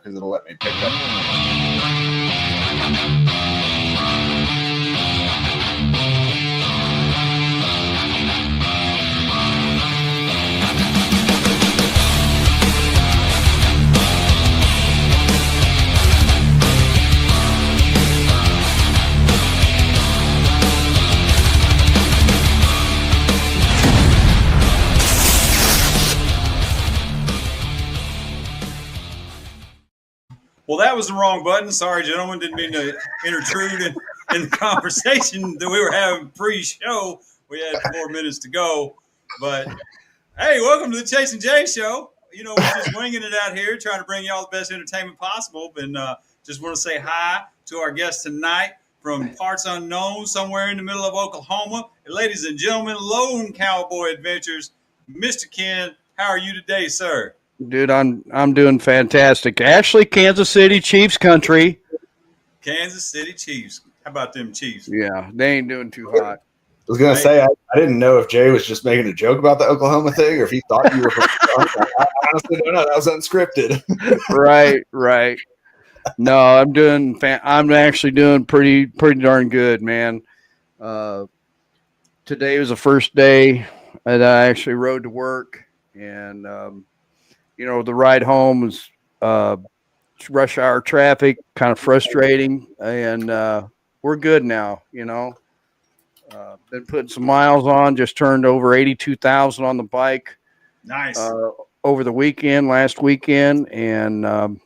because it'll let me pick up. Well, that was the wrong button. Sorry, gentlemen. Didn't mean to intrude in the conversation that we were having pre-show. We had 4 minutes to go. But, hey, welcome to the Chase and Jay Show. You know, we're just winging it out here, trying to bring you all the best entertainment possible. And just want to say hi to our guest tonight from parts unknown, somewhere in the middle of Oklahoma. And ladies and gentlemen, Lone Cowboy Adventures, Mr. Ken. How are you today, sir? Dude, I'm doing fantastic. Actually, Kansas City Chiefs country. Kansas City Chiefs. How about them Chiefs? Yeah, they ain't doing too hot. I was going to say, I didn't know if Jay was just making a joke about the Oklahoma thing or if he thought you were from I honestly don't know. That was unscripted. Right. No, I'm actually doing pretty darn good, man. Today was the first day that I actually rode to work, and the ride home was rush hour traffic, kind of frustrating, and we're good now. Been putting some miles on. Just turned over 82,000 on the bike. Nice. Over the last weekend, and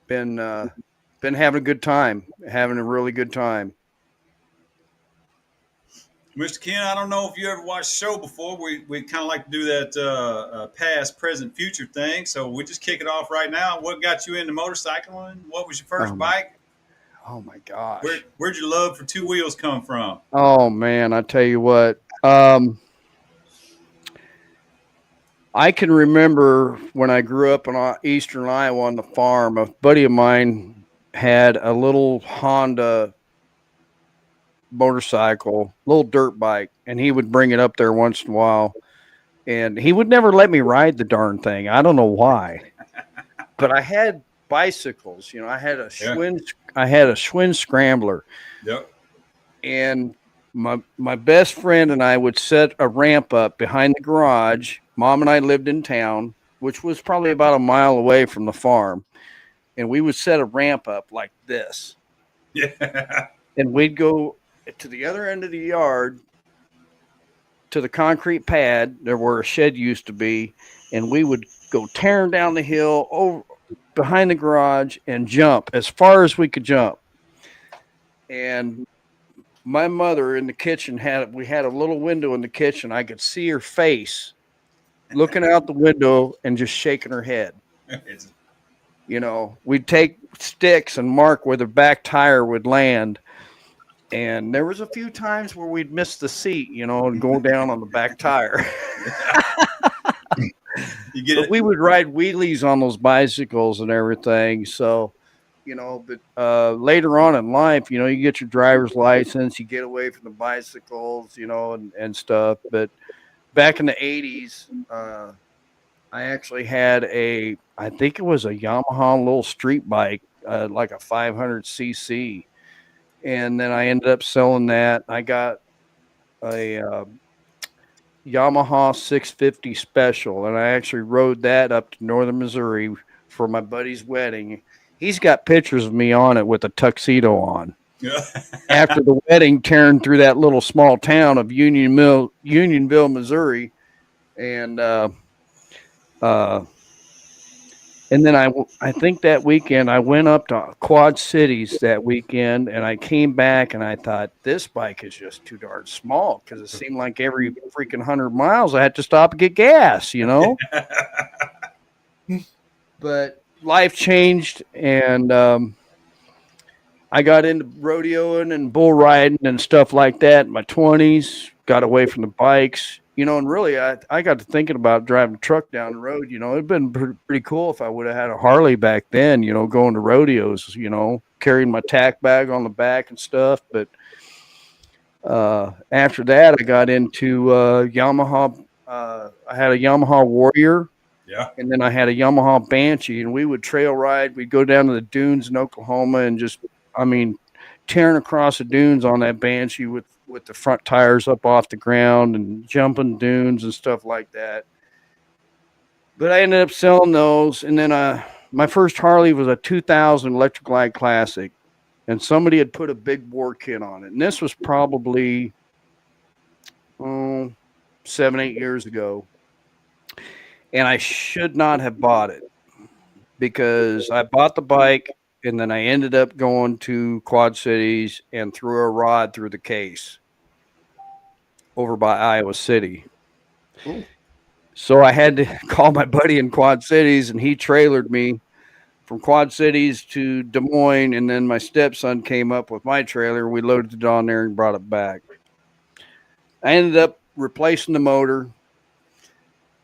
been having a good time, having a really good time. Mr. Ken, I don't know if you ever watched the show before. We kind of like to do that past, present, future thing. So we just kick it off right now. What got you into motorcycling? What was your first bike? Oh my gosh. Where'd your love for two wheels come from? Oh man, I tell you what. I can remember when I grew up in eastern Iowa on the farm, a buddy of mine had a little Honda motorcycle, little dirt bike, and he would bring it up there once in a while, and he would never let me ride the darn thing. I don't know why, but I had bicycles. I had a Schwinn Scrambler. Yep. And my best friend and I would set a ramp up behind the garage. Mom and I lived in town, which was probably about a mile away from the farm, and we would set a ramp up like this. Yeah. And we'd go to the other end of the yard to the concrete pad there where a shed used to be, and we would go tearing down the hill over behind the garage and jump as far as we could jump. And my mother in the kitchen we had a little window in the kitchen. I could see her face looking out the window and just shaking her head. We'd take sticks and mark where the back tire would land. And there was a few times where we'd miss the seat, and go down on the back tire. But we would ride wheelies on those bicycles and everything. So, but later on in life, you get your driver's license, you get away from the bicycles, and stuff. But back in the 80s, I actually had I think it was a Yamaha little street bike, like a 500cc. And then I ended up selling that. I got a Yamaha 650 Special, and I actually rode that up to northern Missouri for my buddy's wedding. He's got pictures of me on it with a tuxedo on. After the wedding, tearing through that little small town of Unionville, Missouri, and then I think that weekend I went up to Quad Cities that weekend, and I came back and I thought, this bike is just too darn small, because it seemed like every freaking 100 miles I had to stop and get gas, But life changed, and I got into rodeoing and bull riding and stuff like that in my 20s, got away from the bikes. And really, I got to thinking about driving a truck down the road. It'd been pretty cool if I would have had a Harley back then, going to rodeos, carrying my tack bag on the back and stuff. But after that, I got into Yamaha. I had a Yamaha Warrior. Yeah. And then I had a Yamaha Banshee, and we would trail ride. We'd go down to the dunes in Oklahoma and just, I mean, tearing across the dunes on that Banshee with the front tires up off the ground and jumping dunes and stuff like that. But I ended up selling those, and then my first Harley was a 2000 Electric Glide Classic, and somebody had put a big bore kit on it, and this was probably 7-8 years ago, and I should not have bought it because I bought the bike, and then I ended up going to Quad Cities and threw a rod through the case over by Iowa City. Ooh. So I had to call my buddy in Quad Cities, and he trailered me from Quad Cities to Des Moines, and then my stepson came up with my trailer. We loaded it on there and brought it back. I ended up replacing the motor,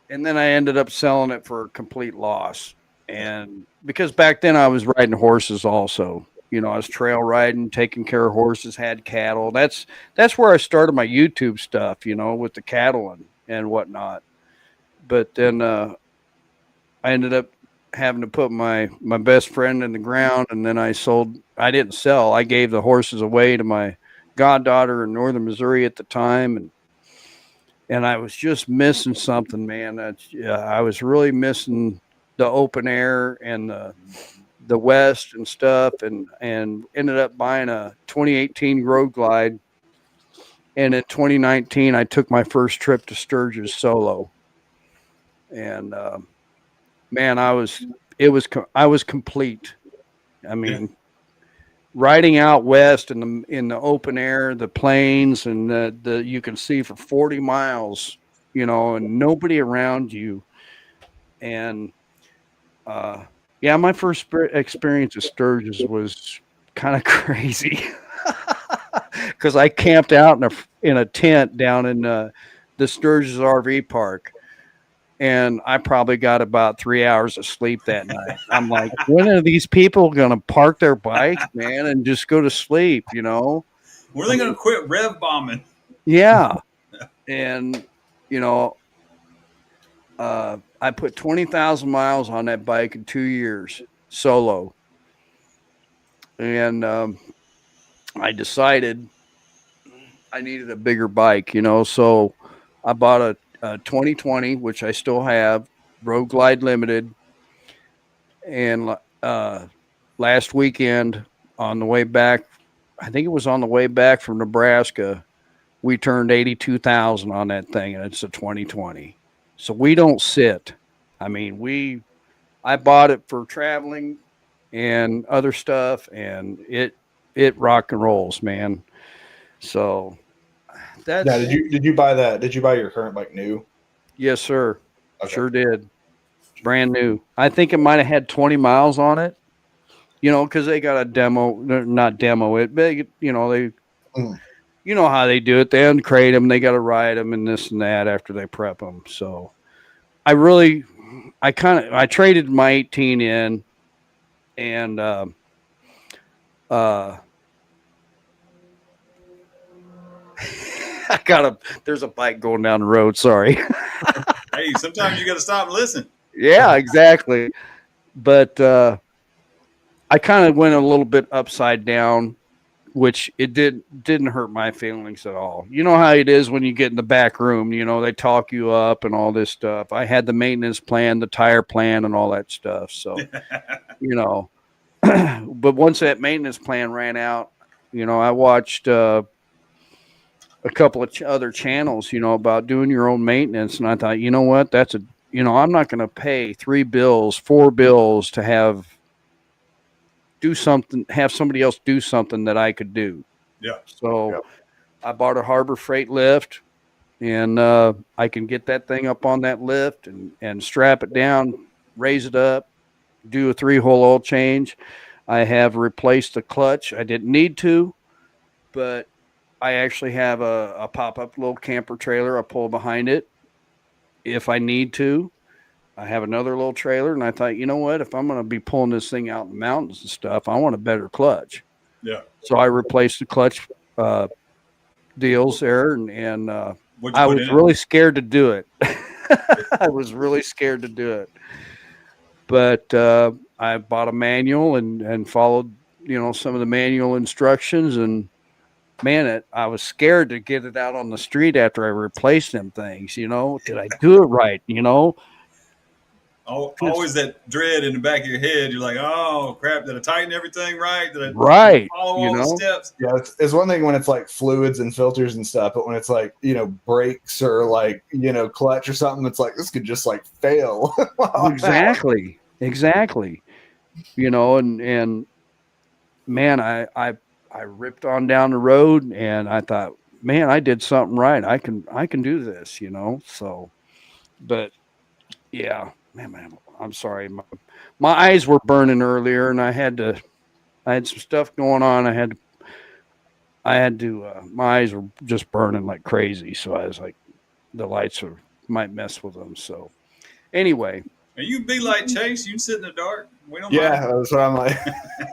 and then I ended up selling it for a complete loss. And because back then I was riding horses also. You know, I was trail riding, taking care of horses, had cattle. That's where I started my YouTube stuff, you know, with the cattle and whatnot. But then I ended up having to put my best friend in the ground, and then I didn't sell. I gave the horses away to my goddaughter in northern Missouri at the time, and I was just missing something, man. I was really missing the open air and the West and stuff, and ended up buying a 2018 Road Glide. And in 2019, I took my first trip to Sturgis solo. And man, I was complete. I mean, riding out west in the open air, the plains, and the you can see for 40 miles, you know, and nobody around you. And yeah, my first experience at Sturgis was kind of crazy because I camped out in a tent down in the Sturgis RV park. And I probably got about 3 hours of sleep that night. I'm like, when are these people going to park their bikes, man, and just go to sleep, you know? When are they going to quit rev bombing? Yeah. And, you know, I put 20,000 miles on that bike in 2 years solo. And I decided I needed a bigger bike, you know, so I bought a 2020, which I still have, Road Glide Limited. And last weekend on the way back, I think it was on the way back from Nebraska, we turned 82,000 on that thing, and it's a 2020. So we don't sit. I mean, I bought it for traveling and other stuff, and it rock and rolls, man. So that's Now, did you buy that? Did you buy your current bike new? yes, sir. Okay. Sure did. Brand new. I think it might have had 20 miles on it. You know, because they got a demo, not demo it, but you know you know how they do it. They uncrate them, they got to ride them, and this and that after they prep them. So I traded my 18 in, and there's a bike going down the road. Sorry. Hey, sometimes you got to stop and listen. Yeah, exactly. But I kind of went a little bit upside down, which it didn't hurt my feelings at all. You know how it is when you get in the back room, you know, they talk you up and all this stuff. I had the maintenance plan, the tire plan, and all that stuff. So, you know, but once that maintenance plan ran out, you know, I watched a couple of other channels, you know, about doing your own maintenance. And I thought, you know what, I'm not going to pay 4 bills to have somebody else do something that I could do. Yeah. So I bought a Harbor Freight lift, and I can get that thing up on that lift and strap it down, raise it up, do a 3-hole oil change. I have replaced the clutch. I didn't need to, but I actually have a pop-up little camper trailer I pull behind it if I need to. I have another little trailer, and I thought, you know what? If I'm going to be pulling this thing out in the mountains and stuff, I want a better clutch. Yeah. So I replaced the clutch deals there, and I was What'd you put in it? really scared to do it. I was really scared to do it. But I bought a manual and followed, some of the manual instructions. And man, I was scared to get it out on the street after I replaced them things. Did I do it right? Always that dread in the back of your head. You're like, oh crap, did I tighten everything right? Did I Right. follow all the steps? Yeah, it's one thing when it's like fluids and filters and stuff, but when it's like, brakes or like, clutch or something, it's like this could just like fail. Exactly. And man, I ripped on down the road and I thought, man, I did something right. I can do this, So, but yeah, man, I'm sorry. My eyes were burning earlier and I had some stuff going on. My eyes were just burning like crazy. So I was like, the lights might mess with them. So anyway. And you be like Chase, you can sit in the dark. We don't Yeah, mind. that's what I'm like.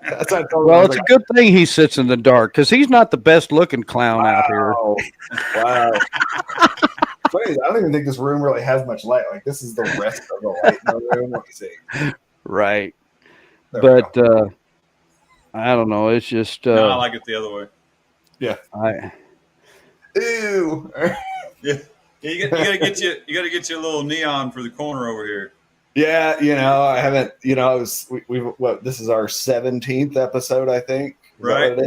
That's what I told him. Well, it's a good thing he sits in the dark because he's not the best looking clown out here. Wow. Funny, I don't even think this room really has much light. Like this is the rest of the light in the room. Let me see. Right. But I don't know. It's just no, I like it the other way. Yeah. Ew. Yeah. You gotta get you a little neon for the corner over here. Yeah, I haven't. This is our 17th episode, I think. Right.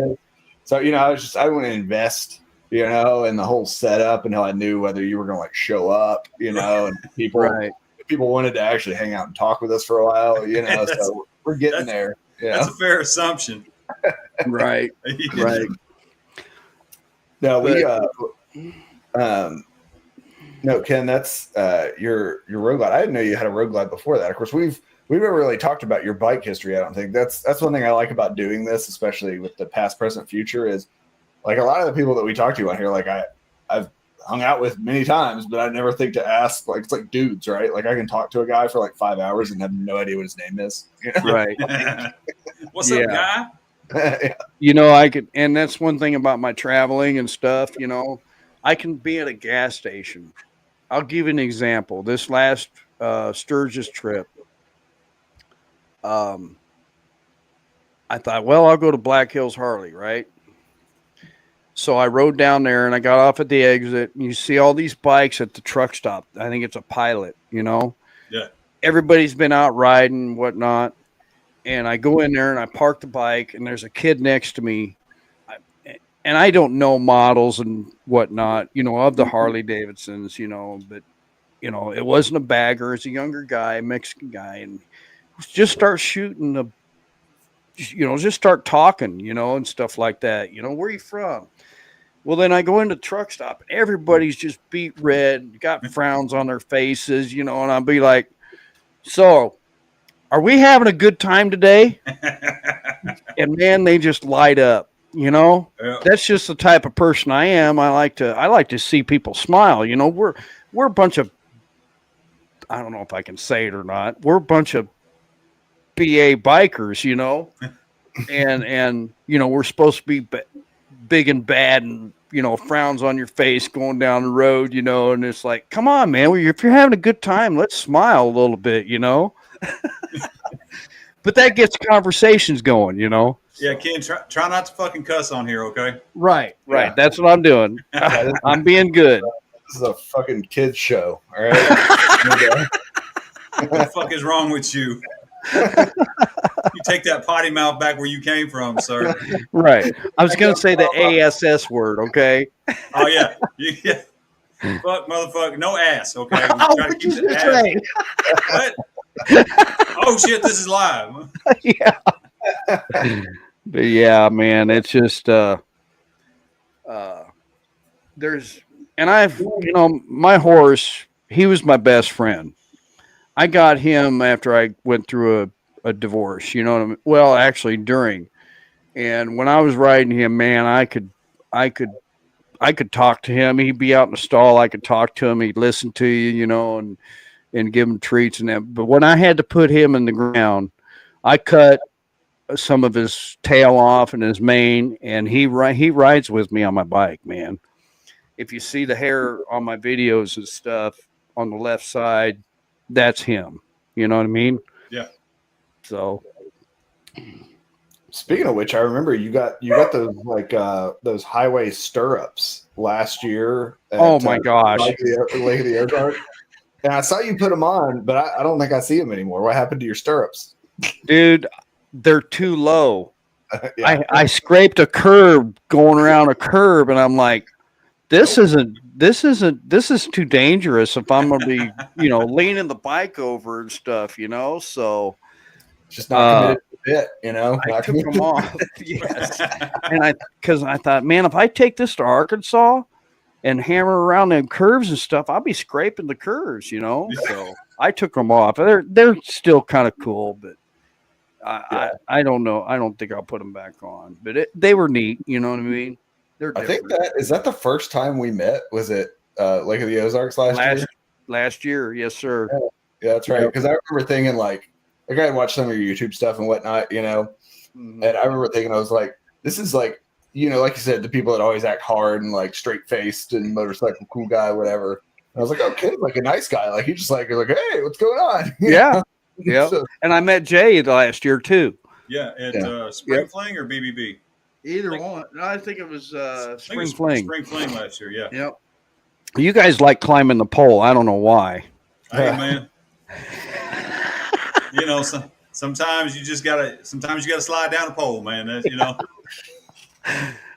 So I wouldn't invest, in the whole setup until I knew whether you were going to like show up, and people wanted to actually hang out and talk with us for a while, so we're getting there. Yeah, that's a fair assumption. Right. Right. No, no, Ken, that's your road glide. I didn't know you had a road glide before that. Of course, we've never really talked about your bike history. I don't think that's one thing I like about doing this, especially with the past, present, future. Is like a lot of the people that we talk to on here, like I've hung out with many times, but I never think to ask. Like it's like dudes, right? Like I can talk to a guy for like 5 hours and have no idea what his name is. Right. What's up, guy? I could, and that's one thing about my traveling and stuff. I can be at a gas station. I'll give you an example. This last Sturgis trip, I thought, well, I'll go to Black Hills Harley, right? So I rode down there and I got off at the exit. And you see all these bikes at the truck stop. I think it's a Pilot, Yeah. Everybody's been out riding, whatnot. And I go in there and I park the bike and there's a kid next to me. And I don't know models and whatnot, of the Harley Davidsons, but, it wasn't a bagger. It's a younger guy, Mexican guy. And just start shooting just start talking, and stuff like that. Where are you from? Well, then I go into the truck stop and everybody's just beat red, got frowns on their faces, and I'll be like, so are we having a good time today? And man, they just light up. Yeah. That's just the type of person I am. I like to see people smile. We're a bunch of, I don't know if I can say it or not. We're a bunch of BA bikers, and we're supposed to be big and bad and frowns on your face going down the road, and it's like, come on, man. If you're having a good time, let's smile a little bit, But that gets conversations going, Yeah, Ken, try not to fucking cuss on here, okay? Right. Yeah. That's what I'm doing. I'm being good. This is a fucking kids show, all right? What the fuck is wrong with you? You take that potty mouth back where you came from, sir. Right. I was going to say the ASS word, okay? Oh, yeah. Yeah. Fuck, motherfucker. No ass, okay? We try to keep the ass. What? Oh, shit, this is live. Yeah. But yeah, man, it's just my horse, he was my best friend. I got him after I went through a divorce, what I mean? Well, actually during. And when I was riding him, man, I could talk to him. He'd be out in the stall. I could talk to him. He'd listen to you, and give him treats and that. But when I had to put him in the ground, I cut some of his tail off and his mane, and he rides with me on my bike, man. If you see the hair on my videos and stuff, on the left side, that's him. You know what I mean? Yeah. So Speaking of which, I remember you got those those highway stirrups last year. Oh my gosh. Lake of the Ozarks. And I saw you put them on, but I don't think I see them anymore. What happened to your stirrups? Dude, they're too low. Yeah. I scraped a curb going around a curb, and I'm like, this is too dangerous if I'm gonna be, leaning the bike over and stuff, so Just not committed to the bit, I took them off. Yes. And because I thought, man, if I take this to Arkansas and hammer around them curves and stuff, I'll be scraping the curves, so I took them off. They're still kind of cool, but I don't know. I don't think I'll put them back on, but they were neat. You know what I mean? I think is that the first time we met? Was it Lake of the Ozarks last year? Last year, yes, sir. Yeah, that's right. Because I remember thinking like I had watched some of your YouTube stuff and whatnot, Mm-hmm. and I remember thinking I was like, this is like, like you said, the people that always act hard and like straight faced and motorcycle cool guy, whatever. And I was like, oh, kid, like a nice guy, like he just like hey, what's going on? Yeah. Yeah, and I met Jay last year too. Yeah, at Spring Fling or BBB? Either one. I think it was Spring Fling. Spring Fling last year, yeah. Yep. You guys like climbing the pole. I don't know why. Hey, man. Sometimes you gotta slide down the pole, man.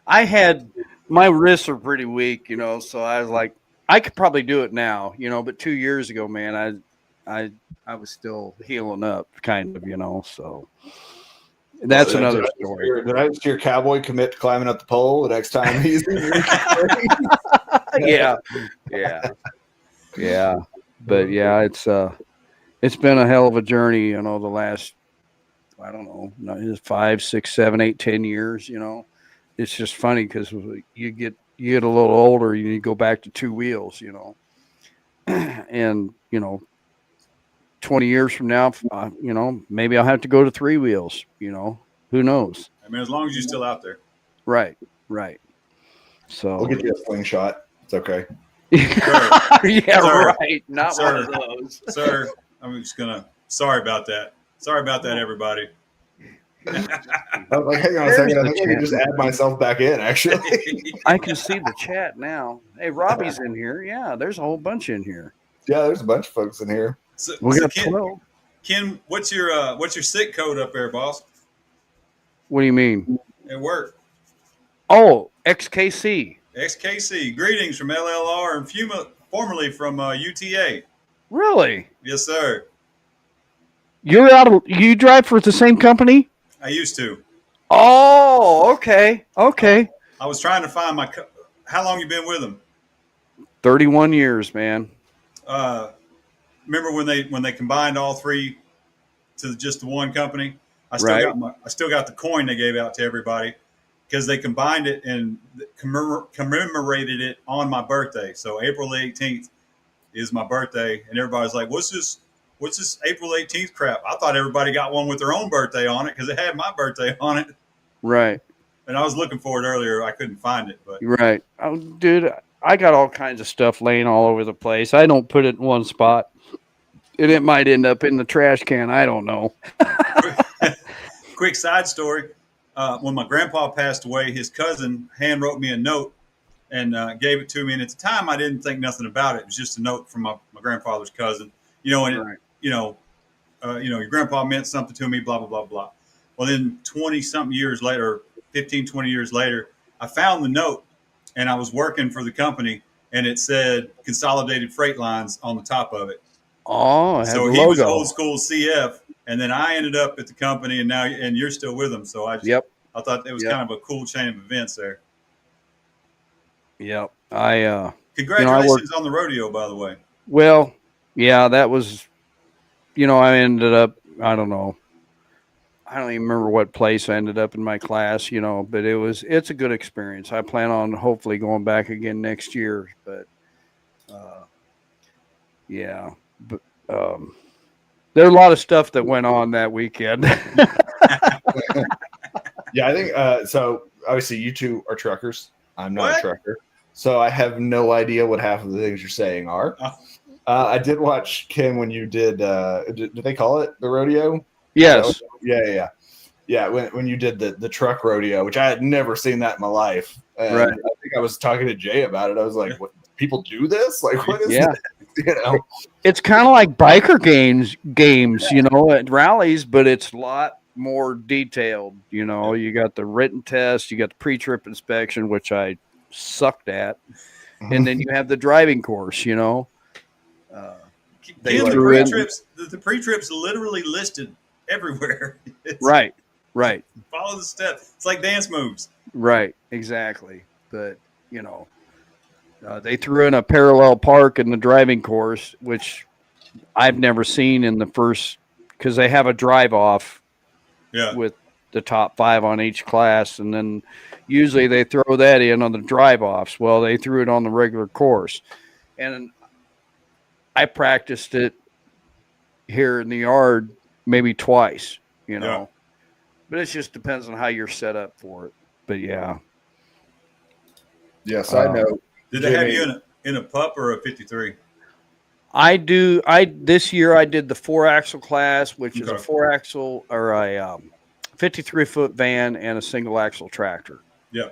I had my wrists are pretty weak, so I was like, I could probably do it now, but 2 years ago, man, I was still healing up, kind of, so that's another story. Did I just hear Cowboy commit to climbing up the pole the next time he's yeah. But yeah, it's been a hell of a journey, the last, I don't know, 5, 6, 7, 8, 10 years, It's just funny because you get a little older, you go back to 2 wheels, and 20 years from now, maybe I'll have to go to 3 wheels, who knows? I mean, as long as you're still out there. Right. So we'll get you a slingshot. It's okay. Yeah, sir, right. Not sir, one of those. Sir, I'm just sorry about that. Sorry about that, everybody. I'm like, hang on a second. I think I can just add myself back in, actually. I can see the chat now. Hey, Robbie's in here. Yeah, there's a whole bunch in here. Yeah, there's a bunch of folks in here. We got 12. Ken, what's your sick code up there, boss? What do you mean? At work. Oh, XKC. XKC. Greetings from LLR and formerly from UTA. Really? Yes, sir. You drive for the same company? I used to. Oh, okay. I was trying to find how long you been with them? 31 years, man. Remember when they combined all 3 to just the one company? I still got the coin they gave out to everybody because they combined it and commemorated it on my birthday. So April 18th is my birthday, and everybody's like, "What's this April 18th crap?" I thought everybody got one with their own birthday on it because it had my birthday on it. Right. And I was looking for it earlier. I couldn't find it, but right. Oh, dude, I got all kinds of stuff laying all over the place. I don't put it in one spot. And it might end up in the trash can. I don't know. Quick side story. When my grandpa passed away, his cousin hand wrote me a note and gave it to me. And at the time, I didn't think nothing about it. It was just a note from my grandfather's cousin. Your grandpa meant something to me, blah, blah, blah, blah. Well, then 20-something years later, 15, 20 years later, I found the note, and I was working for the company, and it said Consolidated Freight Lines on the top of it. Oh, so he was old school CF, and then I ended up at the company, and you're still with them. So I thought it was kind of a cool chain of events there. Yep. Congratulations on the rodeo, by the way. Well, yeah, that was, I ended up, I don't know. I don't even remember what place I ended up in my class, but it's a good experience. I plan on hopefully going back again next year, but yeah, but there's a lot of stuff that went on that weekend. Yeah, I think so. Obviously, you two are truckers. I'm not a trucker, so I have no idea what half of the things you're saying are. I did watch Kim when you did they call it the rodeo? Yes. Yeah. When you did the truck rodeo, which I had never seen that in my life. And Right. I think I was talking to Jay about it. I was like, what, people do this? Like, what is Yeah. this? You know? It's kind of like biker games, you know, at rallies, but it's a lot more detailed. You know, you got the written test, you got the pre-trip inspection, which I sucked at, and then you have the driving course. You know, Ken, the pre-trips literally listed everywhere. Right. Follow the steps. It's like dance moves. Right. Exactly. But you know, they threw in a parallel park in the driving course, which I've never seen in the first, because they have a drive off with the top 5 on each class, and then usually they throw that in on the drive offs. Well, they threw it on the regular course, and I practiced it here in the yard maybe twice, you know, but it just depends on how you're set up for it. But yeah. Yes, I know. Did they have you in a pup or a 53? This year I did the 4-axle class, which is a 4-axle or a 53-foot van and a single axle tractor. Yeah.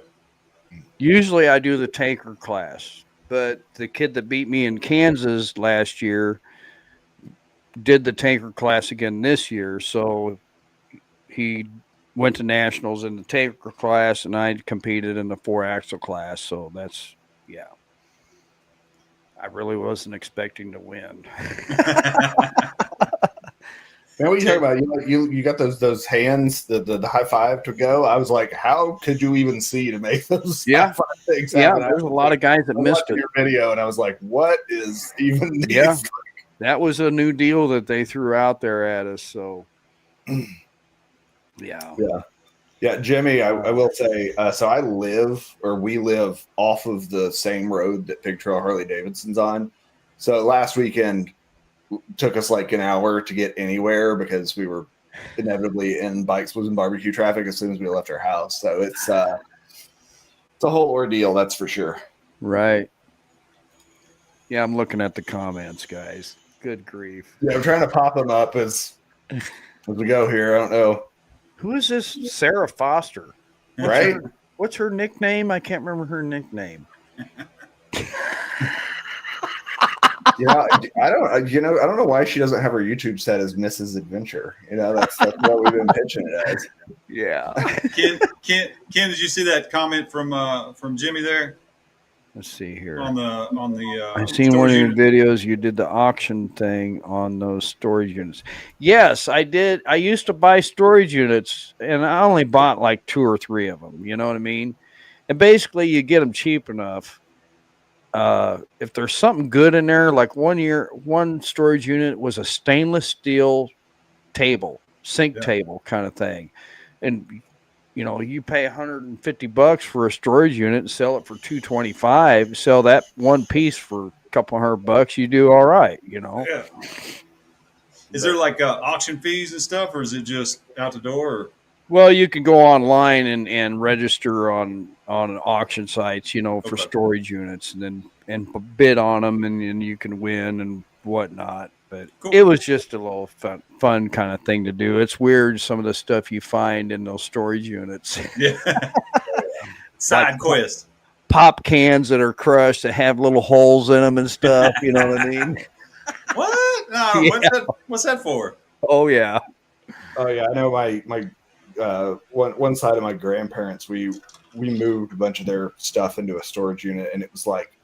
Usually I do the tanker class, but the kid that beat me in Kansas last year did the tanker class again this year. So he went to nationals in the tanker class, and I competed in the 4-axle class. So that's, yeah. I really wasn't expecting to win. Man, what are you talking about? You got those hands, the high five to go. I was like, how could you even see to make those high five things happen? Yeah, there's a lot of guys that missed it. Your video, and I was like, what is even this? Yeah, that was a new deal that they threw out there at us. So, yeah, Jimmy, I will say, so we live off of the same road that Pig Trail Harley Davidson's on. So last weekend took us like an hour to get anywhere because we were inevitably in bikes was in barbecue traffic as soon as we left our house. So it's a whole ordeal, that's for sure. Right. Yeah, I'm looking at the comments, guys. Good grief. Yeah, I'm trying to pop them up as we go here. I don't know. Who is this Sarah Foster? Right? What's her nickname? I can't remember her nickname. Yeah, I don't know why she doesn't have her YouTube set as Mrs. Adventure. You know, that's what we've been pitching it as. Yeah. Ken, did you see that comment from Jimmy there? Let's see here. On the I've seen one of your videos. You did the auction thing on those storage units. Yes, I did. I used to buy storage units, and I only bought like 2 or 3 of them. You know what I mean? And basically, you get them cheap enough. If there's something good in there, like one storage unit was a stainless steel table, sink table kind of thing. And, you know, you pay $150 for a storage unit and sell it for $225, sell that one piece for a couple $100, you do all right, you know? Yeah. Is there like auction fees and stuff, or is it just out the door? Or? Well, you can go online and register on auction sites, you know, for storage units, and bid on them, and you can win and whatnot. But it was just a little fun kind of thing to do. It's weird, some of the stuff you find in those storage units. Yeah. Side quest. Pop cans that are crushed that have little holes in them and stuff. You know what I mean? What? No, what's that for? Oh yeah. Oh yeah. I know my one side of my grandparents, we moved a bunch of their stuff into a storage unit, and it was like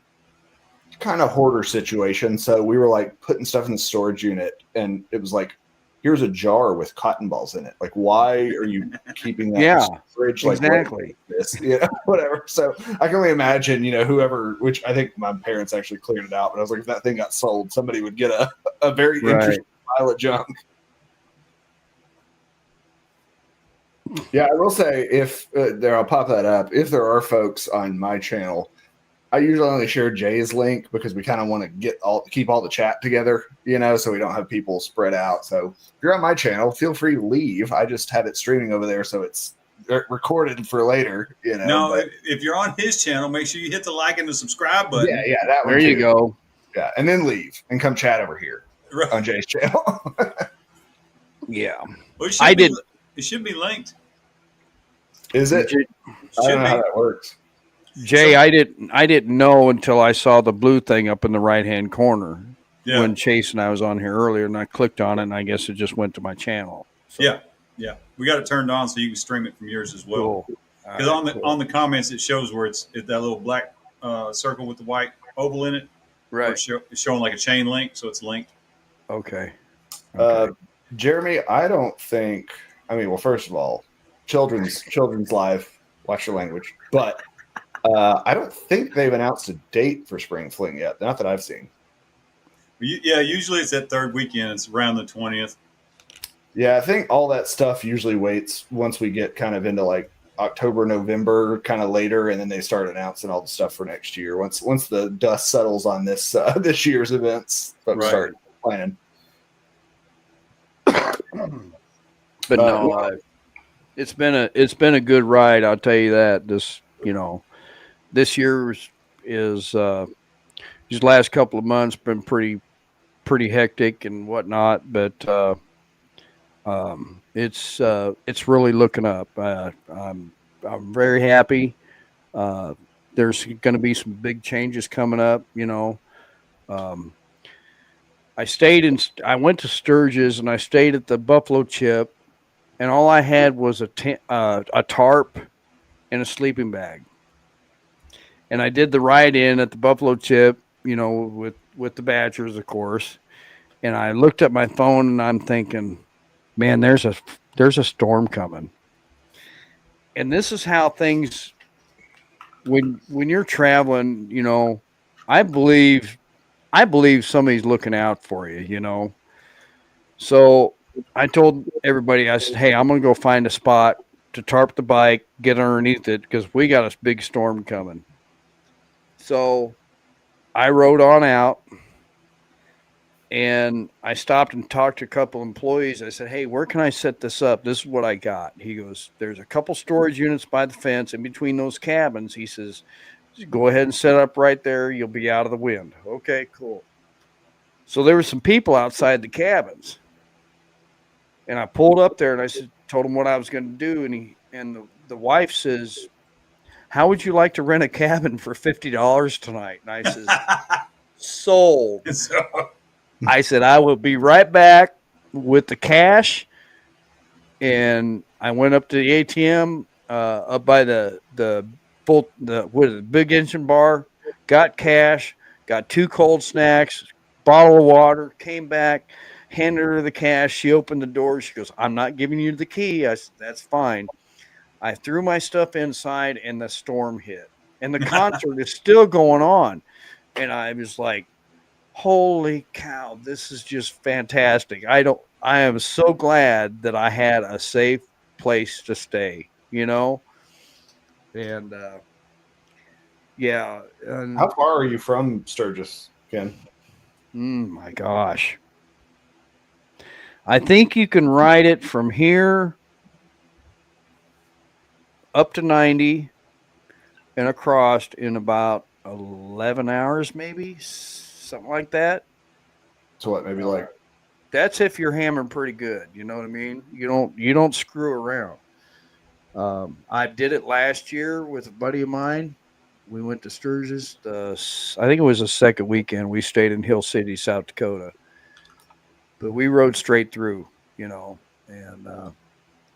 kind of hoarder situation. So we were like putting stuff in the storage unit, and it was like, here's a jar with cotton balls in it. Like, why are you keeping that in the fridge? Like, exactly. This, you know, whatever. So I can only imagine, you know, whoever, which I think my parents actually cleared it out, but I was like, if that thing got sold, somebody would get a very interesting pile of junk. Yeah, I will say, if I'll pop that up. If there are folks on my channel, I usually only share Jay's link because we kind of want to keep all the chat together, you know, so we don't have people spread out. So if you're on my channel, feel free to leave. I just have it streaming over there, so it's recorded for later, you know. No, if you're on his channel, make sure you hit the like and the subscribe button. Yeah, that one. There you go. Yeah, and then leave and come chat over here Right. on Jay's channel. Yeah. Well, I did. It should be linked. Is it? I don't know how that works. Jay, I didn't know until I saw the blue thing up in the right hand corner when Chase and I was on here earlier, and I clicked on it, and I guess it just went to my channel. So. Yeah, we got it turned on so you can stream it from yours as well. Because Cool. on the comments it shows where it's that little black circle with the white oval in it. Right. It's showing like a chain link, so it's linked. Okay. Jeremy, I don't think. I mean, well, first of all, children's live. Watch your language, but. I don't think they've announced a date for Spring Fling yet. Not that I've seen. Yeah, usually it's that third weekend. It's around the 20th. Yeah, I think all that stuff usually waits once we get kind of into like October, November, kind of later, and then they start announcing all the stuff for next year. Once the dust settles on this this year's events, folks start planning. But no, it's been a good ride. I'll tell you that. This year is these last couple of months been pretty hectic and whatnot, but it's really looking up. I'm very happy. There's going to be some big changes coming up. I went to Sturgis and I stayed at the Buffalo Chip, and all I had was a tarp and a sleeping bag. And I did the ride-in at the Buffalo Chip, with the Badgers, of course. And I looked at my phone and I'm thinking, man, there's a storm coming. And this is how things, when you're traveling, I believe somebody's looking out for you, So I told everybody, I said, hey, I'm going to go find a spot to tarp the bike, get underneath it, because we got a big storm coming. So I rode on out, and I stopped and talked to a couple employees. I said, hey, where can I set this up? This is what I got. He goes, there's a couple storage units by the fence in between those cabins. He says, go ahead and set up right there. You'll be out of the wind. Okay, cool. So there were some people outside the cabins. And I pulled up there and I told him what I was going to do. And the wife says, how would you like to rent a cabin for $50 tonight? And I says, sold. I said, I will be right back with the cash. And I went up to the ATM up by the big engine bar, got cash, got 2 cold snacks, bottle of water, came back, handed her the cash. She opened the door. She goes, I'm not giving you the key. I said, that's fine. I threw my stuff inside and the storm hit. And the concert is still going on. And I was like, holy cow, this is just fantastic. I am so glad that I had a safe place to stay, And yeah. And, how far are you from Sturgis, Ken? My gosh. I think you can ride it from here up to 90 and across in about 11 hours, maybe something like that. So what, maybe like that's if you're hammering pretty good. You know what I mean? You don't screw around. I did it last year with a buddy of mine. We went to Sturgis. I think it was the second weekend. We stayed in Hill City, South Dakota. But we rode straight through, and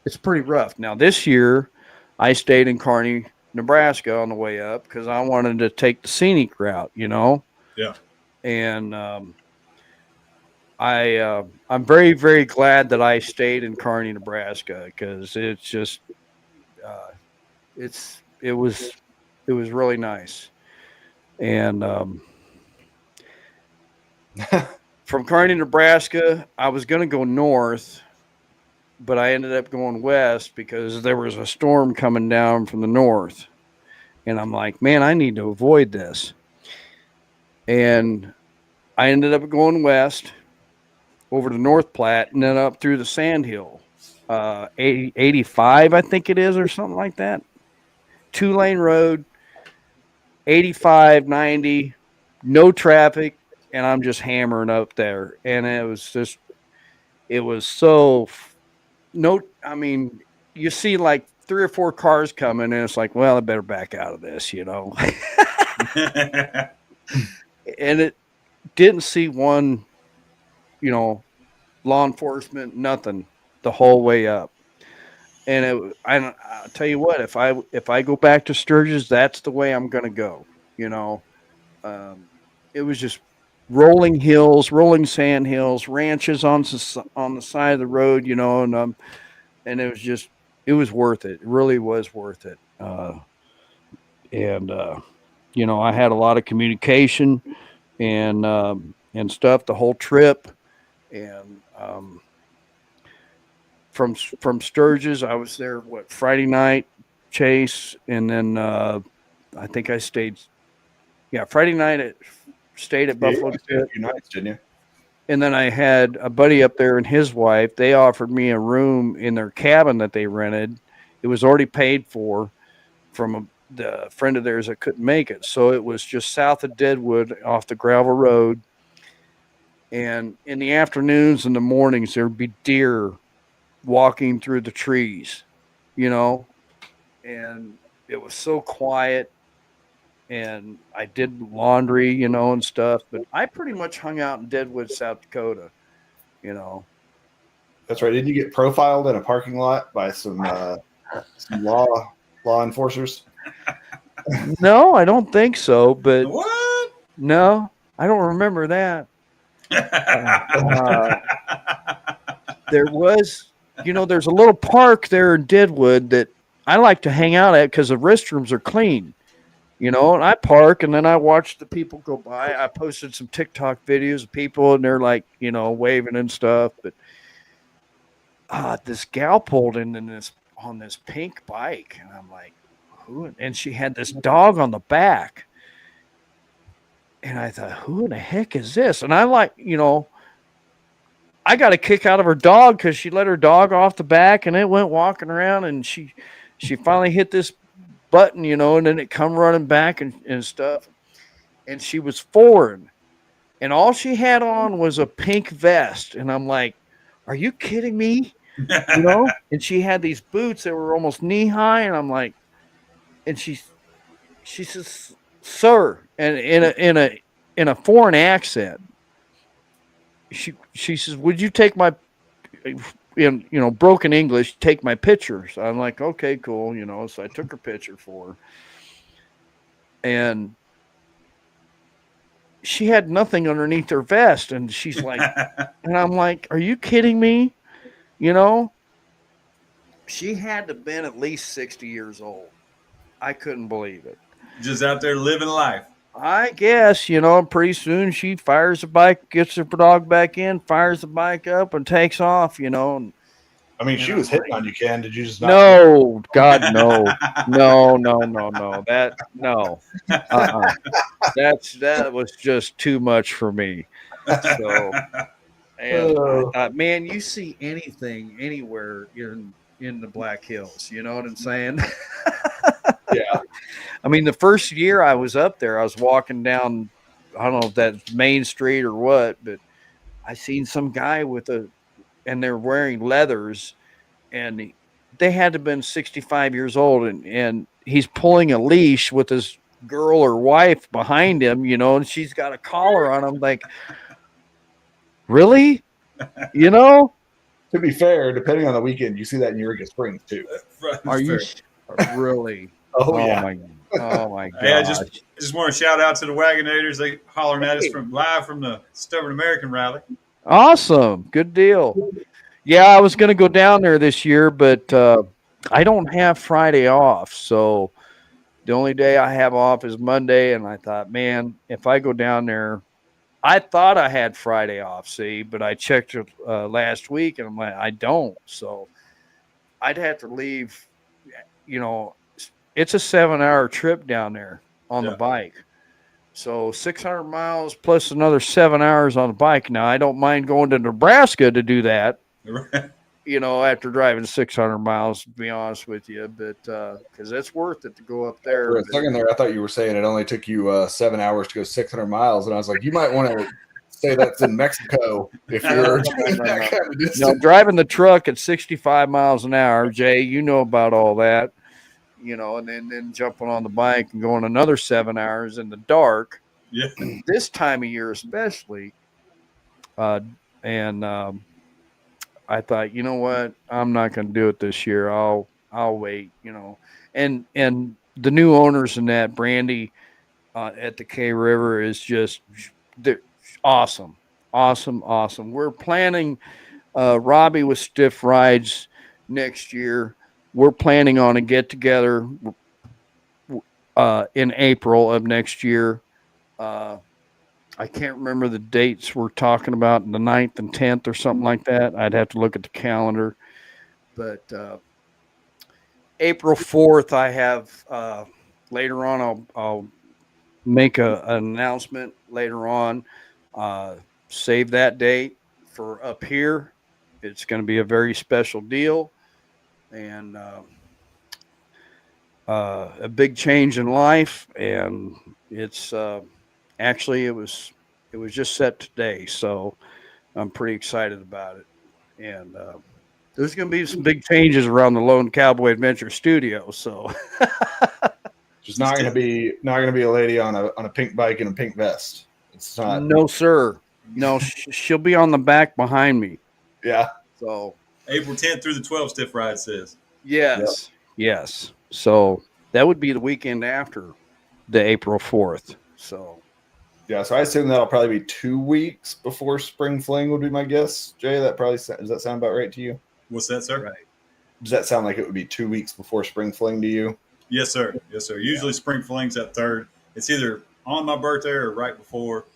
it's pretty rough. Now, this year, I stayed in Kearney, Nebraska on the way up because I wanted to take the scenic route, Yeah. And I'm very, very glad that I stayed in Kearney, Nebraska, because it's just it was really nice. And from Kearney, Nebraska, I was going to go north, but I ended up going west because there was a storm coming down from the north. And I'm like, man, I need to avoid this. And I ended up going west over to North Platte and then up through the Sandhill. 85, I think it is, or something like that. 2-lane road, 85, 90, no traffic, and I'm just hammering up there, and it was so no. I mean, you see like 3 or 4 cars coming, and it's like, well, I better back out of this, and it didn't see one, law enforcement, nothing, the whole way up. And I'll tell you what, if I go back to Sturgis, that's the way I'm going to go. You know, um, it was just rolling hills, rolling sand hills, ranches on the side of the road, and it was worth it. It really was worth it. And I had a lot of communication and stuff the whole trip, and from Sturgis, I was there Friday night, Chase, and then I think I stayed. Yeah, Friday night stayed at Buffalo Stayed a few nights, didn't you? And then I had a buddy up there and his wife. They offered me a room in their cabin that they rented. It was already paid for from the friend of theirs that couldn't make it. So it was just south of Deadwood off the gravel road. And in the afternoons and the mornings, there'd be deer walking through the trees, and it was so quiet. And I did laundry, and stuff. But I pretty much hung out in Deadwood, South Dakota, That's right. Didn't you get profiled in a parking lot by some law enforcers? No, I don't think so. But What? no, I don't remember that. There was, there's a little park there in Deadwood that I like to hang out at because the restrooms are clean. And I park and then I watch the people go by. I posted some TikTok videos of people and they're like, waving and stuff. But this gal pulled in on this pink bike, and I'm like, who? And she had this dog on the back. And I thought, who in the heck is this? And I I got a kick out of her dog because she let her dog off the back and it went walking around, and she finally hit this button, and then it come running back and stuff. And she was foreign, and all she had on was a pink vest. And I'm like, are you kidding me? And she had these boots that were almost knee high. And I'm like, and she says, sir, and in a foreign accent, she says, would you take my, in broken English, take my picture? So I'm like, okay, cool, so I took her picture for her, and she had nothing underneath her vest, and she's like, and I'm like, are you kidding me? She had to have been at least 60 years old. I couldn't believe it. Just out there living life. I guess, pretty soon she fires the bike, gets her dog back in, fires the bike up, and takes off, And, I mean, she was hitting on you, Ken. Did you just not? No, God, no. No. That was just too much for me. So, and I thought, man, you see anything anywhere in the Black Hills, you know what I'm saying? Yeah. I mean, the first year I was up there, I was walking down, I don't know if that's Main Street or what, but I seen some guy and they're wearing leathers, and they had to have been 65 years old, and he's pulling a leash with his girl or wife behind him, and she's got a collar on him. Like, really? To be fair, depending on the weekend, you see that in Eureka Springs too. Are you really? Oh yeah. Oh my God. Hey, I just want to shout out to the Wagonators. They hollering at us live from the Stubborn American rally. Awesome. Good deal. Yeah, I was going to go down there this year, but I don't have Friday off. So the only day I have off is Monday. And I thought, man, if I go down there, I thought I had Friday off, but I checked it last week and I'm like, I don't. So I'd have to leave, it's a 7-hour trip down there on the bike. So 600 miles plus another 7 hours on the bike. Now, I don't mind going to Nebraska to do that. you know, after driving 600 miles, to be honest with you, but because it's worth it to go up there. For a But, second there, I thought you were saying it only took you 7 hours to go 600 miles, and I was like, you might want to say that's in Mexico if you're doing that kind of distance. you know, driving the truck at 65 miles an hour, Jay, you know about all that, you know, and then jumping on the bike and going another 7 hours in the dark. Yeah. This time of year, especially, and I thought, you know what, I'm not going to do it this year. I'll wait, you know, and the new owners in that Brandy at the K River is just they're awesome, awesome, awesome. We're planning Robbie with Stiff Rides next year. We're planning on a get together in April of next year. I can't remember the dates we're talking about, the 9th and 10th or something like that. I'd have to look at the calendar. But April 4th, I have later on, I'll make an announcement later on. Save that date for up here. It's going to be a very special deal and a big change in life. And it's actually it was just set today, so I'm pretty excited about it. And there's going to be some big changes around the Lone Cowboy Adventure Studio. So She's not going to be a lady on a pink bike and a pink vest. It's not. No, sir. No, she'll be on the back behind me. Yeah. So April 10th through the 12th, Stiff Ride says. yes, yes. So that would be the weekend after the April 4th. So Yeah, so I assume that'll probably be 2 weeks before Spring Fling would be my guess. Jay, does that sound about right to you? What's that, sir? right. Does that sound like it would be 2 weeks before Spring Fling to you? Yes, sir. Yes, sir. Usually Spring Fling's that third. It's either on my birthday or right before,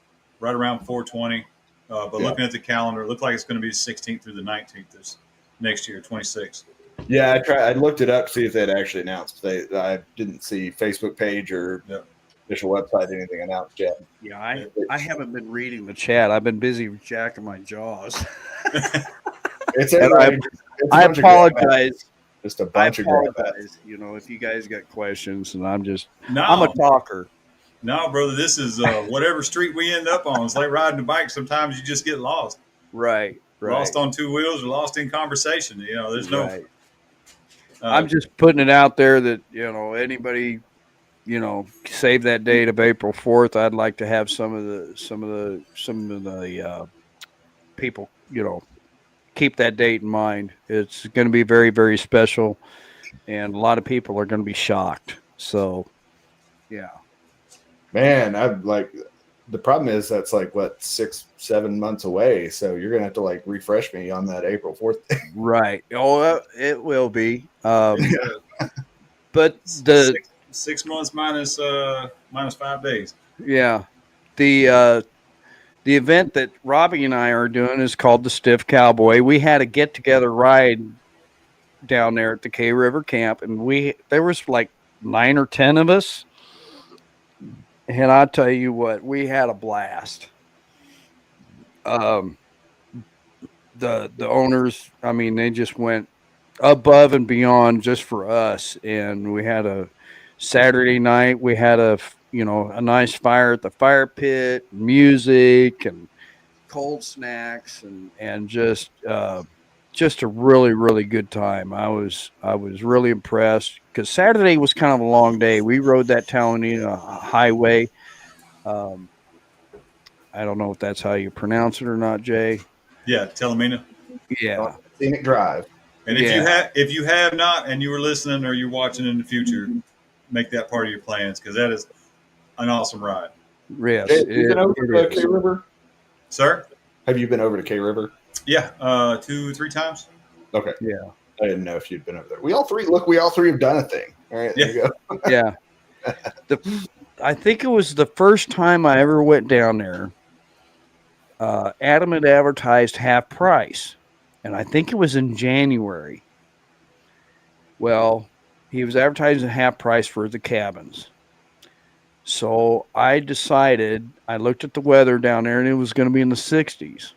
right around 420. But looking at the calendar, it looks like it's going to be 16th through the 19th this next year, 26th. Yeah, I looked it up to see if they'd actually announced. I didn't see Facebook page or official website anything announced yet. Yeah, I haven't been reading the chat. I've been busy jacking my jaws. I apologize. Just a bunch of apologize. You know, if you guys got questions, and I'm a talker. No, brother, this is whatever street we end up on. It's like riding a bike. Sometimes you just get lost. Right. Lost on two wheels or lost in conversation. You know, there's no. Right. I'm just putting it out there that, you know, anybody, you know, save that date of April 4th. I'd like to have some of the people, you know, keep that date in mind. It's going to be very, very special, and a lot of people are going to be shocked. So, yeah. Man, the problem is that's like what 6-7 months away. So you're gonna have to like refresh me on that April 4th thing. Right. Oh, it will be. But the 6 months minus 5 days. Yeah. The event that Robbie and I are doing is called the Stiff Cowboy. We had a get together ride down there at the K River camp, and there was like 9 or 10 of us. And I'll tell you what, we had a blast. The owners, I mean, they just went above and beyond just for us. And we had a Saturday night. We had a nice fire at the fire pit, music and cold snacks, and just a really, really good time. I was really impressed because Saturday was kind of a long day. We rode that Talanina highway. I don't know if that's how you pronounce it or not, Jay. Yeah, Talamina. Yeah, Scenic Drive. And if you have not, and you were listening or you're watching in the future, make that part of your plans because that is an awesome ride. Yes, Jay, have you been over to K River? Sir? Have you been over to K River? Yeah, 2-3 times. Okay. Yeah. I didn't know if you'd been over there. We all three have done a thing. All right, there you go. Yeah. I think it was the first time I ever went down there. Adam had advertised half price, and I think it was in January. Well, he was advertising half price for the cabins. So I decided, I looked at the weather down there, and it was going to be in the 60s.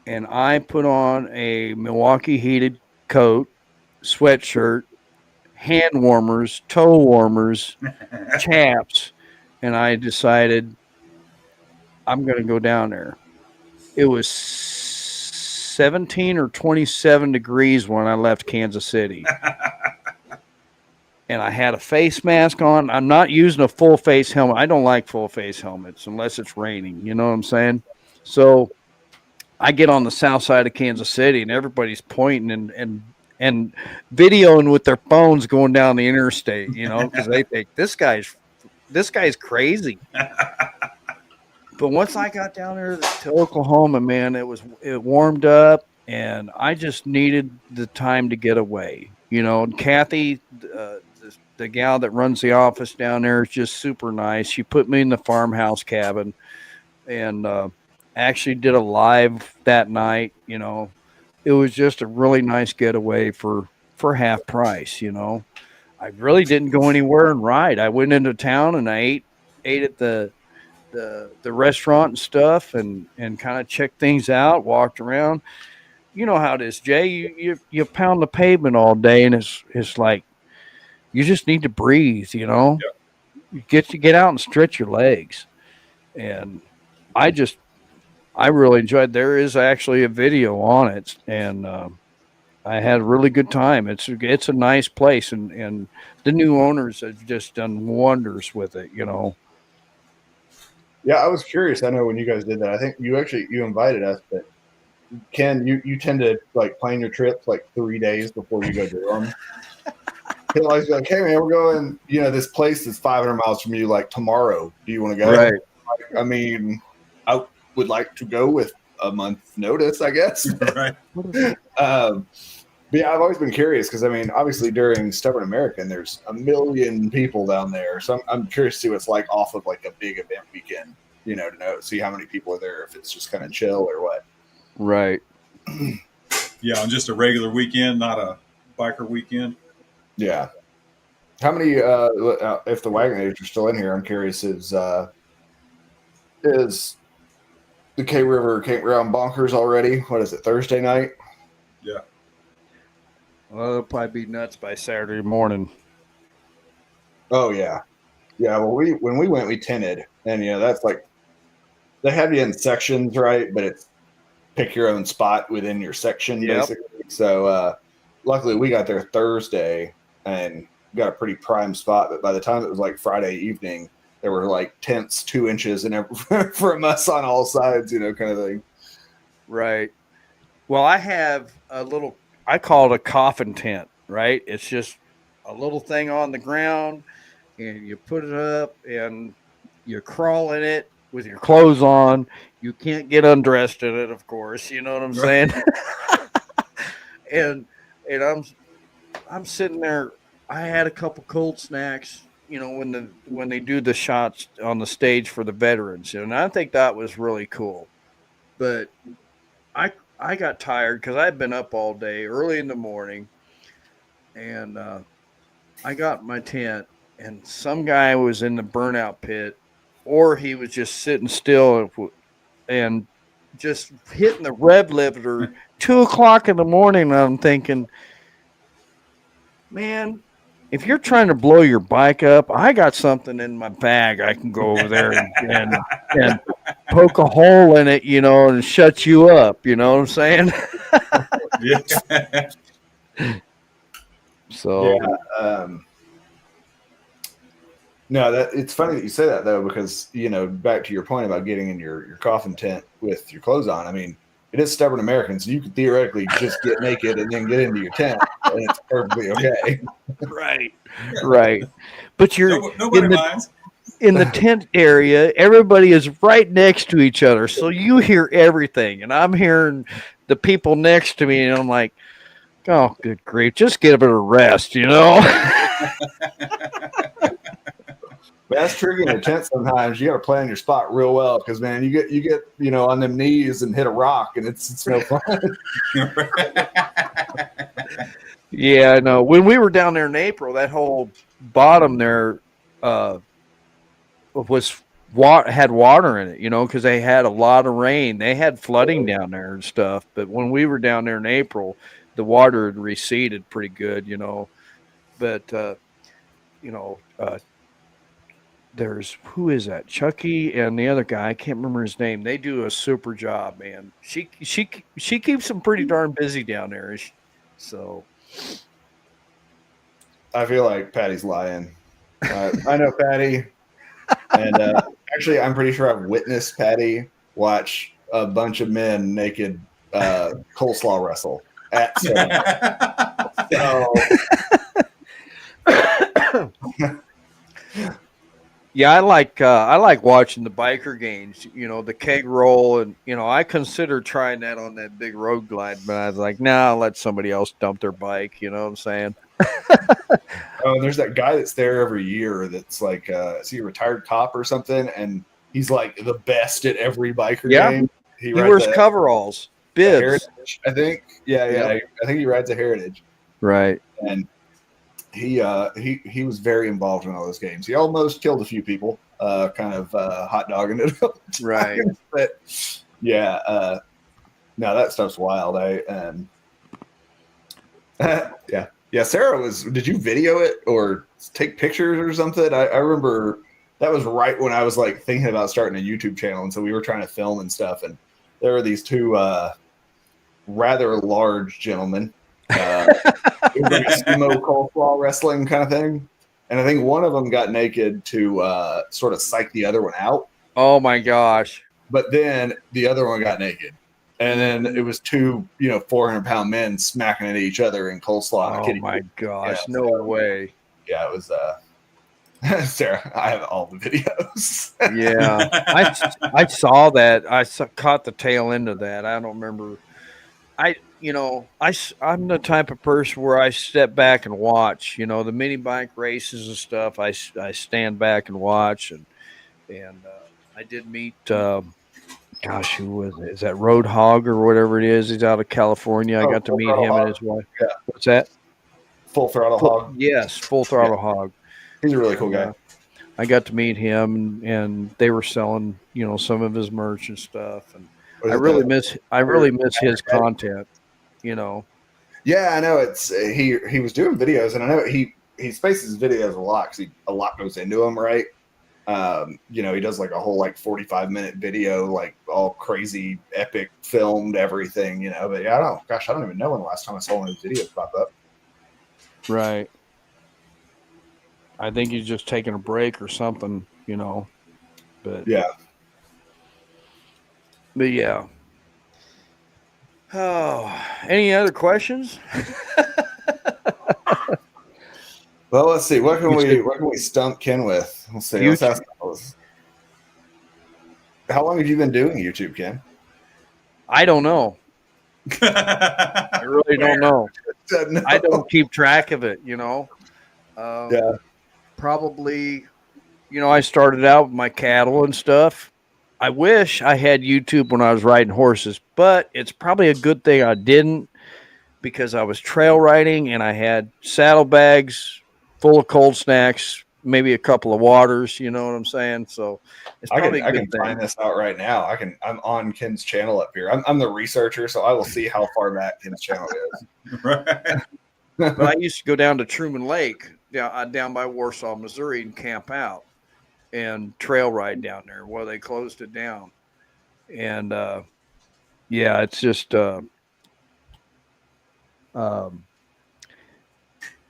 and I put on a Milwaukee heated coat, sweatshirt, hand warmers, toe warmers, chaps, and I decided I'm going to go down there. It was 17 or 27 degrees when I left Kansas City. And I had a face mask on. I'm not using a full face helmet. I don't like full face helmets unless it's raining. You know what I'm saying? So I get on the south side of Kansas City and everybody's pointing and videoing with their phones going down the interstate, you know, because they think this guy's crazy. But once I got down there to Oklahoma, man, it warmed up, and I just needed the time to get away. You know, and Kathy, the gal that runs the office down there, is just super nice. She put me in the farmhouse cabin, and actually did a live that night. You know, it was just a really nice getaway for half price. You know, I really didn't go anywhere and ride. I went into town and I ate at the restaurant and stuff, and kind of checked things out, walked around. You know how it is, Jay. You pound the pavement all day, and it's like you just need to breathe. You know, you get out and stretch your legs. And I really enjoyed. There is actually a video on it, and I had a really good time. It's a nice place, and the new owners have just done wonders with it. You know. Yeah, I was curious. I know when you guys did that, I think you invited us, but Ken, you tend to like plan your trips like 3 days before you go do them. He'll always be like, "Hey man, we're going. You know, this place is 500 miles from you. Like tomorrow, do you want to go?" Right. I mean, I would like to go with a month's notice, I guess. Right. But yeah, I've always been curious because I mean, obviously during Stubborn American, there's a million people down there. So I'm curious to see what it's like off of like a big event weekend, you know, to see how many people are there, if it's just kind of chill or what. Right. Yeah, on just a regular weekend, not a biker weekend. Yeah. How many, if the Wagon Age are still in here, I'm curious, is the K River Campground bonkers already? What is it, Thursday night? Yeah. Well, it'll probably be nuts by Saturday morning. Oh yeah, yeah. Well, when we went, we tented, and you know that's like they have you in sections, right? But it's pick your own spot within your section, basically. So luckily, we got there Thursday and got a pretty prime spot. But by the time it was like Friday evening, there were like tents 2 inches and from us on all sides, you know, kind of thing. Right. Well, I have a little. I call it a coffin tent, right? It's just a little thing on the ground, and you put it up, and you crawl in it with your clothes on. You can't get undressed in it, of course. You know what I'm saying? and I'm sitting there. I had a couple cold snacks, you know, when they do the shots on the stage for the veterans, and I think that was really cool. But I got tired because I'd been up all day, early in the morning, and I got my tent, and some guy was in the burnout pit, or he was just sitting still and just hitting the rev limiter 2:00 in the morning. And I'm thinking, man, if you're trying to blow your bike up, I got something in my bag. I can go over there and poke a hole in it, you know, and shut you up. You know what I'm saying? Yeah. So, no, that it's funny that you say that though, because you know, back to your point about getting in your coffin tent with your clothes on. I mean, it is Stubborn American, so you could theoretically just get naked and then get into your tent, and it's perfectly okay. right. But you're nobody minds. In the tent area. Everybody is right next to each other, so you hear everything, and I'm hearing the people next to me, and I'm like, oh, good grief, just give it a rest, you know. But that's tricky in a tent sometimes. You got to plan your spot real well because, man, you get you know on them knees and hit a rock, and it's no fun. Yeah, I know. When we were down there in April, that whole bottom there was had water in it, because they had a lot of rain. They had flooding down there and stuff. But when we were down there in April, the water had receded pretty good, But you know, there's who is that? Chucky and the other guy. I can't remember his name. They do a super job, man. She keeps them pretty darn busy down there. So I feel like Patty's lying. I know Patty, and actually, I'm pretty sure I've witnessed Patty watch a bunch of men naked coleslaw wrestle at so. Yeah, I like watching the biker games, the keg roll, and I considered trying that on that big road glide, but I was like, nah, I'll let somebody else dump their bike. You know what I'm saying? Oh, there's that guy that's there every year. That's like, is he a retired cop or something? And he's like the best at every biker game. He wears coveralls, bibs. Heritage, I think. Yeah. Yep. I think he rides a Heritage. Right. And he was very involved in all those games. He almost killed a few people, kind of hot dogging it up. Right. But yeah, no, that stuff's wild. Yeah. Sarah did you video it or take pictures or something? I remember that was right when I was like thinking about starting a YouTube channel. And so we were trying to film and stuff. And there were these two rather large gentlemen. It was like a sumo coleslaw wrestling kind of thing, and I think one of them got naked to sort of psych the other one out. Oh my gosh! But then the other one got naked, and then it was two 400-pound men smacking into each other in coleslaw. Oh my gosh! Yeah, no way! Yeah, it was. Sarah, I have all the videos. Yeah, I saw that. Caught the tail end of that. I don't remember. I'm the type of person where I step back and watch, the mini bike races and stuff. I stand back and watch, and I did meet, who was it? Is that Roadhog or whatever it is? He's out of California. I got to meet him and his wife. Yeah. What's that? Full Throttle Hog. Yes, Full Throttle Hog. He's a really cool guy. I got to meet him, and they were selling, some of his merch and stuff, and I really miss his content. Yeah, I know he was doing videos, and I know he spaces videos a lot because a lot goes into them, right? He does like a whole 45-minute video, like all crazy epic filmed everything, but yeah, I don't even know when the last time I saw one of his videos pop up. Right. I think he's just taking a break or something, but yeah. But yeah. Oh, any other questions? Well, let's see. What can we stump Ken with? Let's see. Let's ask those. How long have you been doing YouTube, Ken? I don't know. I really don't know. No. I don't keep track of it, Yeah. Probably, I started out with my cattle and stuff. I wish I had YouTube when I was riding horses, but it's probably a good thing I didn't because I was trail riding and I had saddlebags full of cold snacks, maybe a couple of waters. You know what I'm saying? So it's probably I can find this out right now. I'm on Ken's channel up here. I'm the researcher, so I will see how far back Ken's channel is. Right. But I used to go down to Truman Lake down by Warsaw, Missouri, and camp out and trail ride down there. Well, they closed it down, and it's just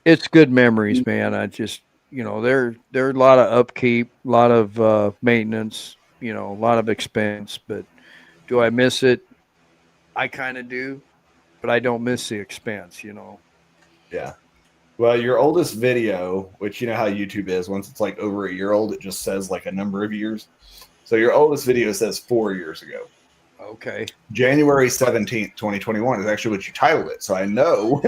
it's good memories, man. I just there are a lot of upkeep, a lot of maintenance, a lot of expense. But do I miss it? I kind of do, but I don't miss the expense. Yeah. Well, your oldest video, which you know how YouTube is, once it's like over a year old, it just says like a number of years. So your oldest video says 4 years ago. Okay. January 17th, 2021 is actually what you titled it. So I know.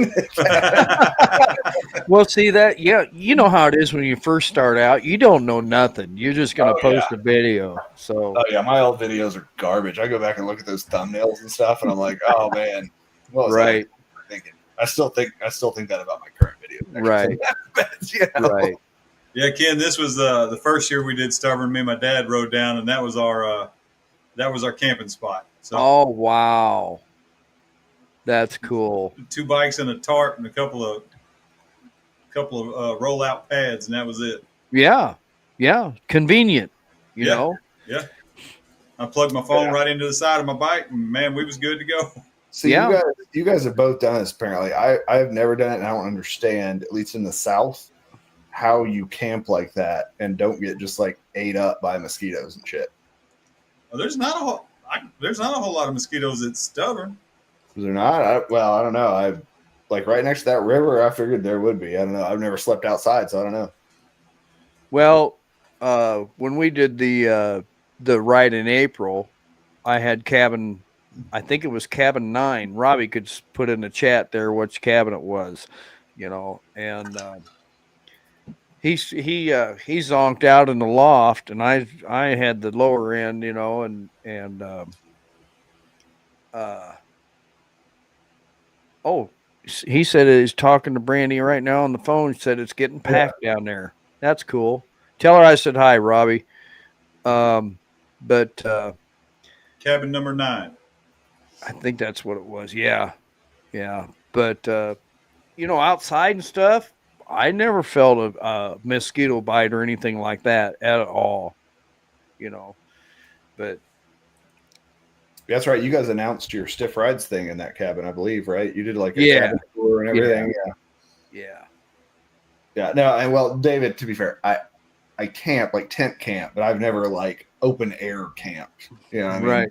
Well, see that, yeah, you know how it is when you first start out. You don't know nothing. You're just going to post a video. So. Oh yeah, my old videos are garbage. I go back and look at those thumbnails and stuff, and I'm like, oh man. Well, right. Thinking. I still think that about my current video. Right. Right. Yeah, Ken, this was the first year we did Stubborn. Me and my dad rode down, and that was our camping spot. So Oh wow, that's cool. 2 bikes and a tarp and a couple of rollout pads, and that was it. Yeah, yeah, convenient. You Yeah, know. yeah. I plugged my phone right into the side of my bike, and man, we was good to go. See, Yeah. you guys have both done this apparently. I have never done it, and I don't understand, at least in the South, how you camp like that and don't get just like ate up by mosquitoes and shit. Well, there's not a whole lot of mosquitoes at Stubborn. Is there not? I don't know. I like right next to that river. I figured there would be. I don't know. I've never slept outside, so I don't know. Well, when we did the ride in April, I had cabin. I think it was cabin 9. Robbie could put in the chat there which cabin it was, you know, and he zonked out in the loft, and I had the lower end, you know, and oh, he said he's talking to Brandy right now on the phone. He said it's getting packed down there. That's cool. Tell her I said hi, Robbie. But Cabin number 9. I think that's what it was. Yeah, yeah. But you know, outside and stuff, I never felt a mosquito bite or anything like that at all. You know, but That's right. You guys announced your stiff rides thing in that cabin, I believe, right? You did like a Yeah. cabin tour and everything. yeah. Yeah. No, and well, David, to be fair, I camp, like tent camp, but I've never like open air camped. You know what I mean? Right.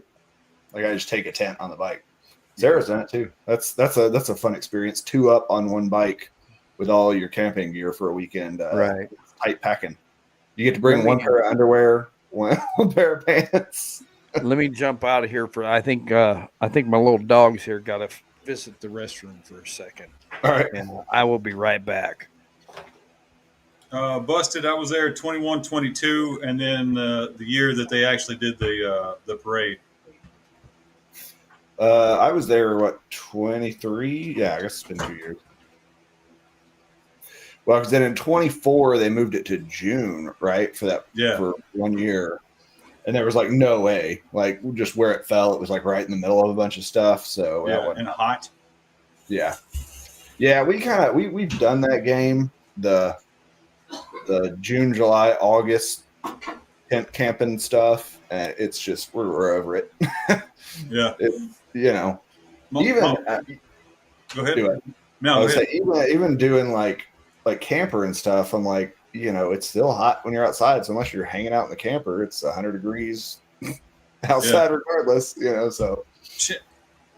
Like I just take a tent on the bike. Sarah's done it too. That's a fun experience. 2 up on one bike with all your camping gear for a weekend. Right. Tight packing. You get to bring one pair of underwear, one pair of pants. Let me jump out of here for. I think my little dog's here. Got to visit the restroom for a second. All right. And I will be right back. Busted. I was there 21, 22, and then the year that they actually did the parade. I was there, 23? Yeah, I guess it's been 2 years. Well, because then in 24, they moved it to June, right? For 1 year. And there was like no way, like just where it fell, it was like right in the middle of a bunch of stuff. So and hot. Yeah. Yeah, we've done that game, the June, July, August tent camping stuff, and it's just we're over it. Yeah. You know, go ahead. Do it. No, I would say even doing like camper and stuff, I'm like, you know, it's still hot when you're outside. So unless you're hanging out in the camper, it's 100 degrees outside regardless, you know, so. Shit.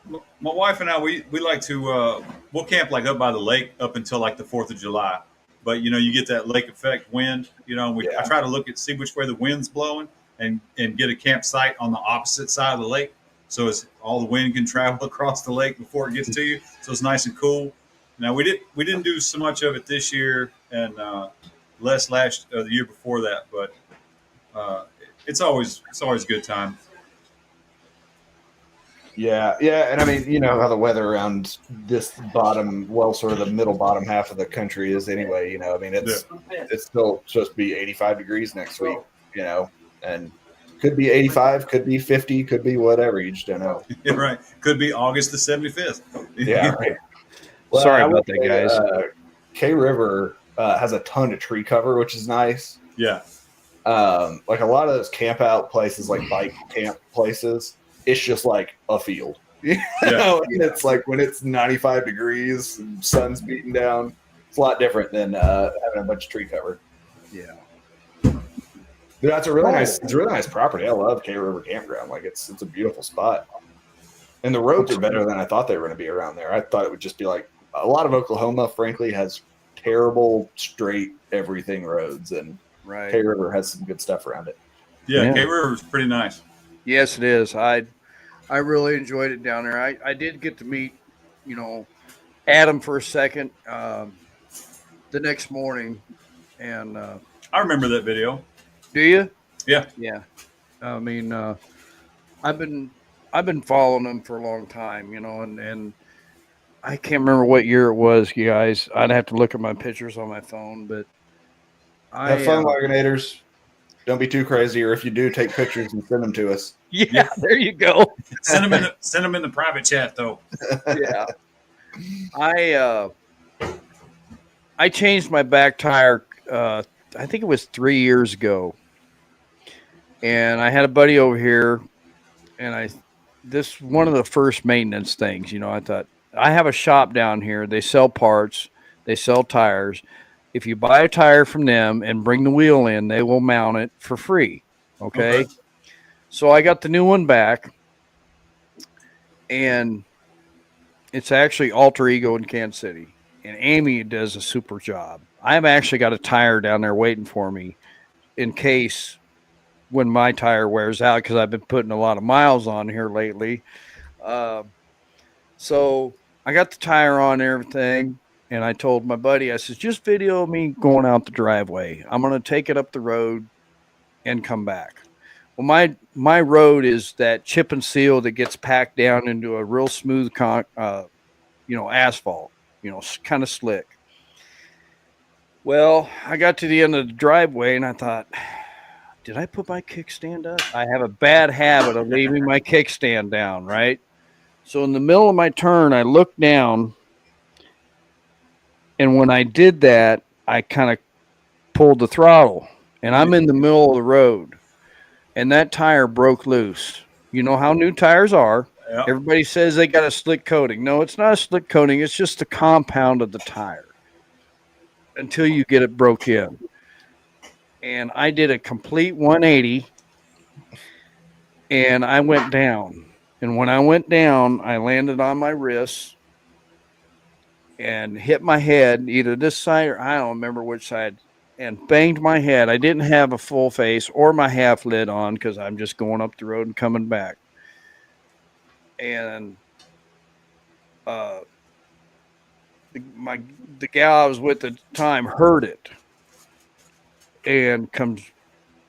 My wife and I, we like to, we'll camp like up by the lake up until like the 4th of July. But, you know, you get that lake effect wind, you know, I try to see which way the wind's blowing and get a campsite on the opposite side of the lake. So it's all the wind can travel across the lake before it gets to you. So it's nice and cool. Now we didn't do so much of it this year and less the year before that, but it's always a good time. Yeah, and I mean, you know how the weather around this sort of the middle bottom half of the country is anyway. You know, I mean, it's still supposed to be 85 degrees next week. You know, and could be 85, could be 50, could be whatever. You just don't know. Yeah, right. Could be August the 75th. Yeah, right. Well, sorry about that, guys. K River has a ton of tree cover, which is nice. Yeah. Like a lot of those camp out places, like bike camp places, it's just like a field. You know, and it's like when it's 95 degrees and sun's beating down, it's a lot different than having a bunch of tree cover. Yeah. But that's a really nice property. I love K River Campground. Like it's a beautiful spot. And the roads are better than I thought they were going to be around there. I thought it would just be like a lot of Oklahoma, frankly, has terrible straight everything roads, and K River has some good stuff around it. Yeah. K River is pretty nice. Yes, it is. I really enjoyed it down there. I did get to meet, you know, Adam for a second the next morning, and I remember that video. Do you? Yeah. Yeah. I mean, I've been following him for a long time, you know, and I can't remember what year it was, you guys. I'd have to look at my pictures on my phone, but Have fun, Wagonators. Don't be too crazy, or if you do, take pictures and send them to us. Yeah, there you go. Send them in the private chat though. Yeah. I changed my back tire. I think it was 3 years ago, and I had a buddy over here, and this one of the first maintenance things. I thought I have a shop down here. They sell parts. They sell tires. If you buy a tire from them and bring the wheel in, they will mount it for free. Okay. So I got the new one back, and it's actually Alter Ego in Kansas City. And Amy does a super job. I've actually got a tire down there waiting for me in case when my tire wears out, because I've been putting a lot of miles on here lately. So I got the tire on and everything. And I told my buddy, I said, just video me going out the driveway. I'm going to take it up the road and come back. Well, my road is that chip and seal that gets packed down into a real smooth, asphalt, kind of slick. Well, I got to the end of the driveway and I thought, did I put my kickstand up? I have a bad habit of leaving my kickstand down, right? So in the middle of my turn, I looked down. And when I did that, I kind of pulled the throttle. And I'm in the middle of the road. And that tire broke loose. You know how new tires are. Yep. Everybody says they got a slick coating. No, it's not a slick coating. It's just the compound of the tire until you get it broke in. And I did a complete 180, and I went down. And when I went down, I landed on my wrists and hit my head, either this side or I don't remember which side, and banged my head. I didn't have a full face or my half lid on because I'm just going up the road and coming back. And the gal I was with at the time heard it and comes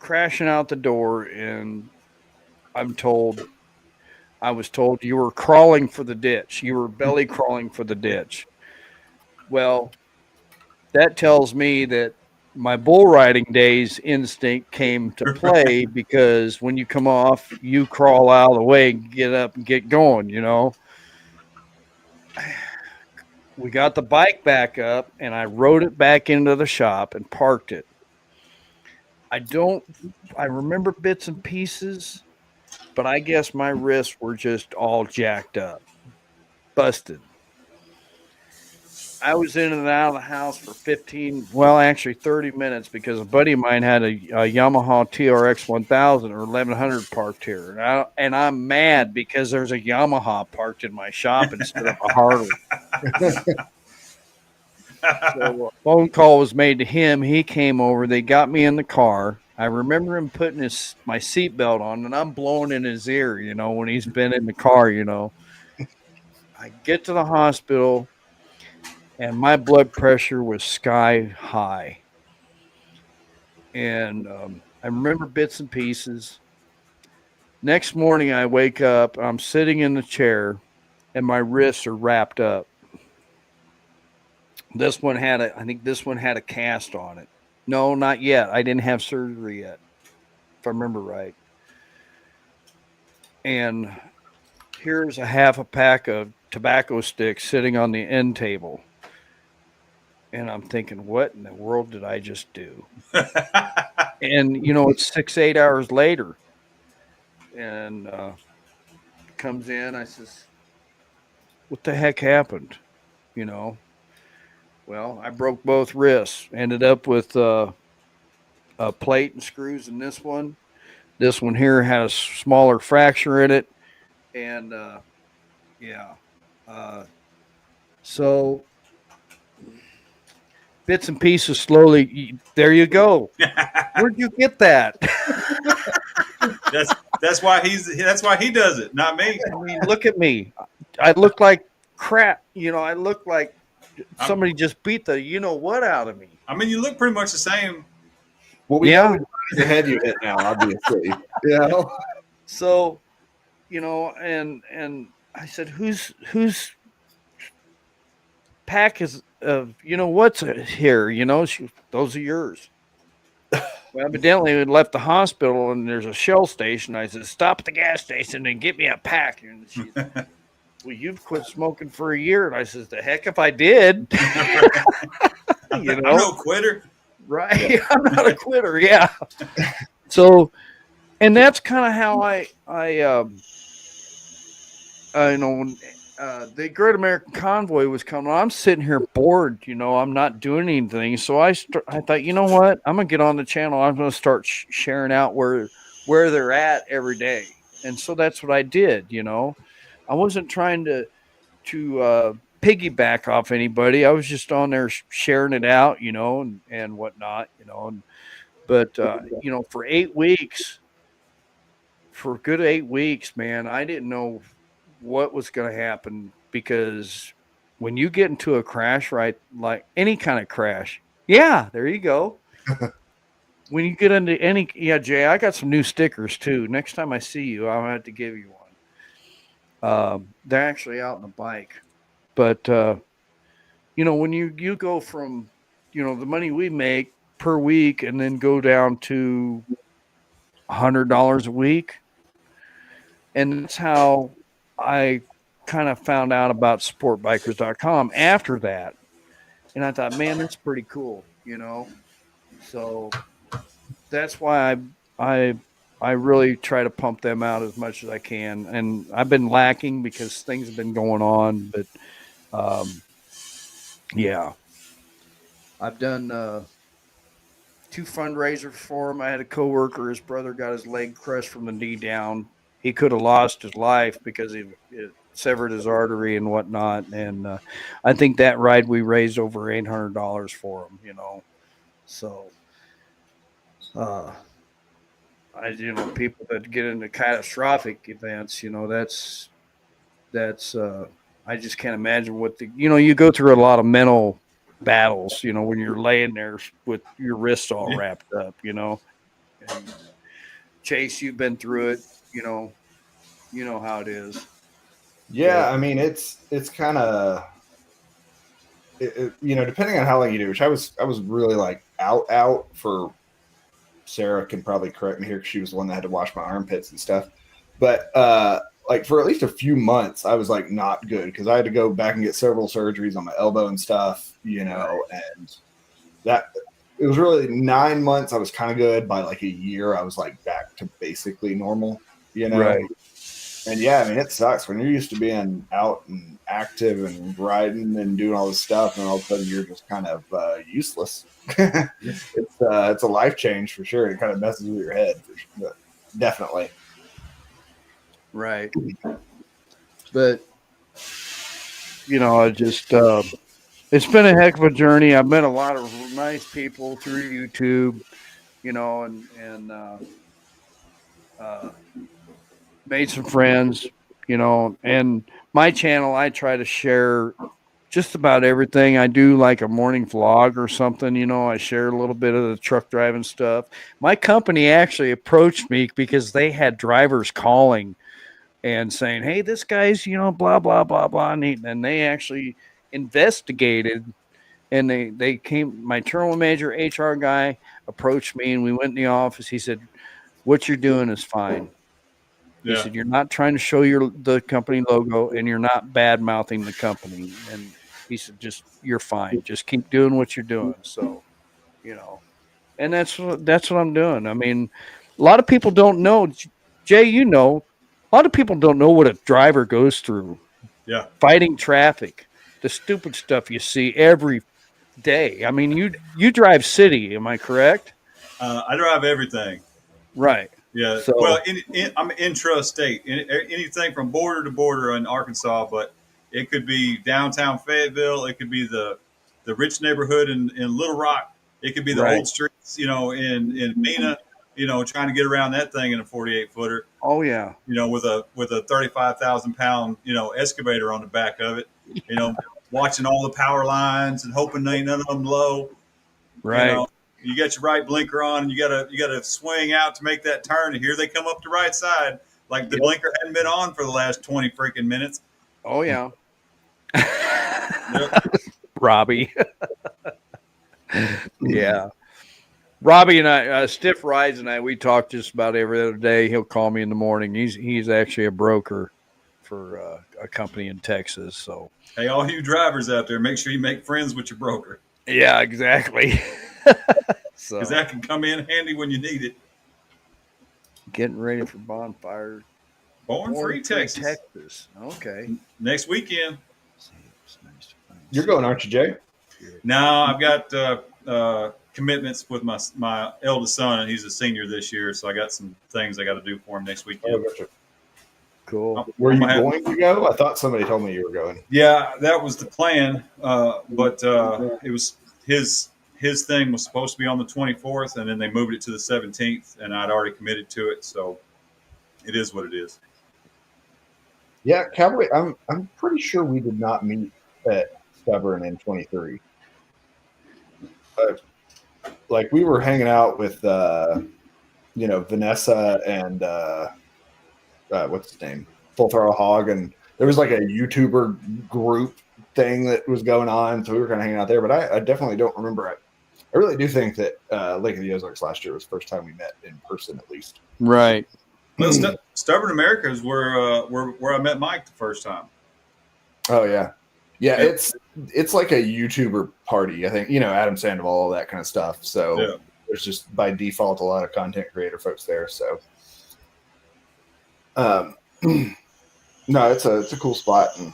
crashing out the door, and I was told you were crawling for the ditch. You were belly crawling for the ditch. Well, that tells me that my bull riding days instinct came to play because when you come off, you crawl out of the way and get up and get going, We got the bike back up, and I rode it back into the shop and parked it. I remember bits and pieces, but I guess my wrists were just all jacked up, busted. I was in and out of the house for 30 minutes because a buddy of mine had a Yamaha TRX 1000 or 1100 parked here. And I'm mad because there's a Yamaha parked in my shop instead of a Harley. So a phone call was made to him. He came over. They got me in the car. I remember him putting my seatbelt on, and I'm blowing in his ear, when he's been in the car, I get to the hospital, and my blood pressure was sky high. And I remember bits and pieces. Next morning, I wake up, I'm sitting in the chair, and my wrists are wrapped up. I think this one had a cast on it. No, not yet. I didn't have surgery yet, if I remember right. And here's a half a pack of tobacco sticks sitting on the end table. And I'm thinking, what in the world did I just do? And, it's 6-8 hours later. And comes in. I says, what the heck happened? Well, I broke both wrists. Ended up with a plate and screws in this one. This one here had a smaller fracture in it. And, so bits and pieces slowly. There you go. Where'd you get that? That's why he does it, not me. I mean, look at me. I look like crap. I look like somebody just beat the what out of me. I mean, you look pretty much the same. Well, we know the head you hit now, obviously. So, and I said, whose pack is what's here? Those are yours. Well, evidently, we left the hospital and there's a Shell station. I said, "Stop at the gas station and get me a pack." And she's, "Well, you've quit smoking for a year." And I says, "The heck if I did." You I'm know, no quitter. right? I'm not a quitter. Yeah. So, and that's kind of how you know, when the Great American Convoy was coming, I'm sitting here bored. You know, I'm not doing anything. So I thought, you know what? I'm gonna get on the channel. I'm gonna start sharing out where they're at every day. And so that's what I did. You know, I wasn't trying to piggyback off anybody. I was just on there sharing it out. You know, and whatnot. You know, but you know, for a good 8 weeks, man, I didn't know what was going to happen because when you get into a crash, right, like any kind of crash, yeah, there you go. When you get into any, yeah, Jay, I got some new stickers too. Next time I see you, I'll have to give you one. They're actually out on the bike, but you know, when you go from, you know, the money we make per week and then go down to $100 a week, and that's how I kind of found out about sportbikers.com after that. And I thought, man, that's pretty cool, you know? So that's why I, I really try to pump them out as much as I can. And I've been lacking because things have been going on, but um, yeah, I've done 2 fundraisers for him. I had a coworker, his brother got his leg crushed from the knee down. He could have lost his life because it severed his artery and whatnot. And I think that ride we raised over $800 for him. You know, so uh, you know, people that get into catastrophic events, you know, that's I just can't imagine what you go through a lot of mental battles, you know, when you're laying there with your wrists all wrapped up, you know. And Chase, you've been through it, you know how it is. Yeah, But I mean it's kind of you know, depending on how long you do, which I was really like out for. Sarah can probably correct me here because she was the one that had to wash my armpits and stuff. But like for at least a few months, I was like not good because I had to go back and get several surgeries on my elbow and stuff, you know, and that it was really 9 months. I was kind of good. By like a year, I was like back to basically normal, you know. right, And yeah, I mean, it sucks when you're used to being out and active and riding and doing all this stuff, and all of a sudden you're just kind of useless. It's a life change for sure. It kind of messes with your head, for sure, definitely. right. But you know, I just it's been a heck of a journey. I've met a lot of nice people through YouTube, you know, and uh, made some friends, you know, and my channel, I try to share just about everything. I do like a morning vlog or something, you know, I share a little bit of the truck driving stuff. My company actually approached me because they had drivers calling and saying, "Hey, this guy's, you know, blah, blah, blah, blah." And they actually investigated and they came, my terminal manager, HR guy approached me and we went in the office. He said, "What you're doing is fine." He Yeah. said, "You're not trying to show the company logo and you're not bad mouthing the company." And he said, "Just, you're fine. Just keep doing what you're doing." So, you know, and that's what I'm doing. I mean, a lot of people don't know, Jay, you know, a lot of people don't know what a driver goes through Yeah. fighting traffic, the stupid stuff you see every day. I mean, you drive city, am I correct? I drive everything. Right. Yeah. Well, So, I'm intrastate. Anything from border to border in Arkansas, but it could be downtown Fayetteville. It could be the rich neighborhood in Little Rock. It could be the right. old streets, you know, in Mena. You know, trying to get around that thing in a 48 footer. Oh yeah. You know, with a 35,000 pound excavator on the back of it. You know, watching all the power lines and hoping ain't none of them low. You Right. know, you got your right blinker on, and you gotta swing out to make that turn, and here they come up the right side, like the Yep. blinker hadn't been on for the last 20 freaking minutes. Oh yeah. Yep. Robbie. Yeah. Robbie and I, Stiff Rides and I, we talk just about every other day. He'll call me in the morning. He's actually a broker for a company in Texas. So Hey, all you drivers out there, make sure you make friends with your broker yeah, exactly. So because that can come in handy when you need it. getting ready for bonfire. Born Free, Texas. Okay. Next weekend. You're going, aren't you, Jay? Now I've got commitments with my eldest son, and he's a senior this year, so I got some things I got to do for him next weekend. Oh, gotcha. Cool. Were you going to go? I thought somebody told me you were going. Yeah, that was the plan, but it was his thing was supposed to be on the 24th, and then they moved it to the 17th, and I'd already committed to it, so it is what it is. Yeah, Cowboy. I'm pretty sure we did not meet at Stubborn in 23. Like we were hanging out with Vanessa and what's his name, Full Throttle Hog, and there was like a YouTuber group thing that was going on, so we were kind of hanging out there. But I definitely don't remember it. I really do think that Lake of the Ozarks last year was the first time we met in person, at least. Right. Well, Stubborn America is where I met Mike the first time. Oh yeah. Yeah, it's like a YouTuber party. I think, Adam Sandoval, all that kind of stuff. So there's just by default a lot of content creator folks there. So no, it's a cool spot, and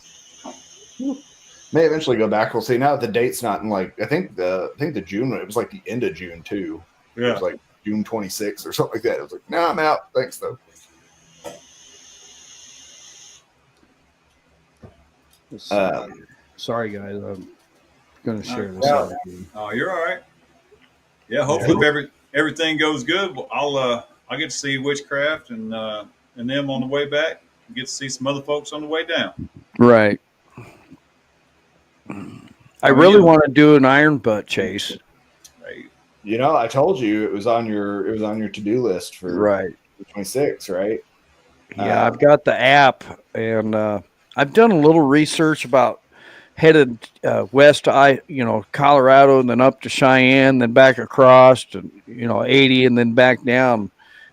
may eventually go back. We'll see. Now that the date's not in I think the June, it was like the end of June too. Yeah. It was like June 26th or something like that. It was like, no, I'm out. Thanks though. Sorry, guys. I'm going to share this. Yeah. Oh, you're all right. Yeah, hopefully if everything goes good, I'll get to see Witchcraft and them on the way back. Get to see some other folks on the way down. Right. I really want to do an iron butt chase. Right. I told you it was on your to-do list for right 26, right? Yeah, I've got the app, and I've done a little research about headed west to Colorado, and then up to Cheyenne, then back across to 80, and then back down.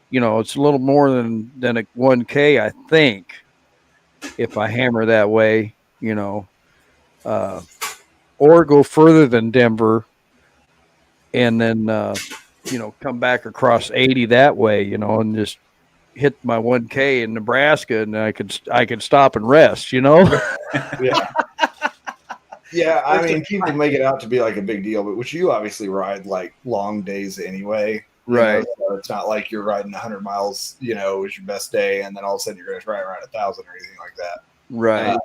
It's a little more than a 1K, I think, if I hammer that way. Or go further than Denver, and then come back across 80 that way, and just hit my 1K in Nebraska, and I could stop and rest. Yeah. Yeah, I mean, people make it out to be like a big deal, but which you obviously ride like long days anyway. Right. So it's not like you're riding 100 miles, was your best day, and then all of a sudden you're going to ride around 1,000 or anything like that. Right.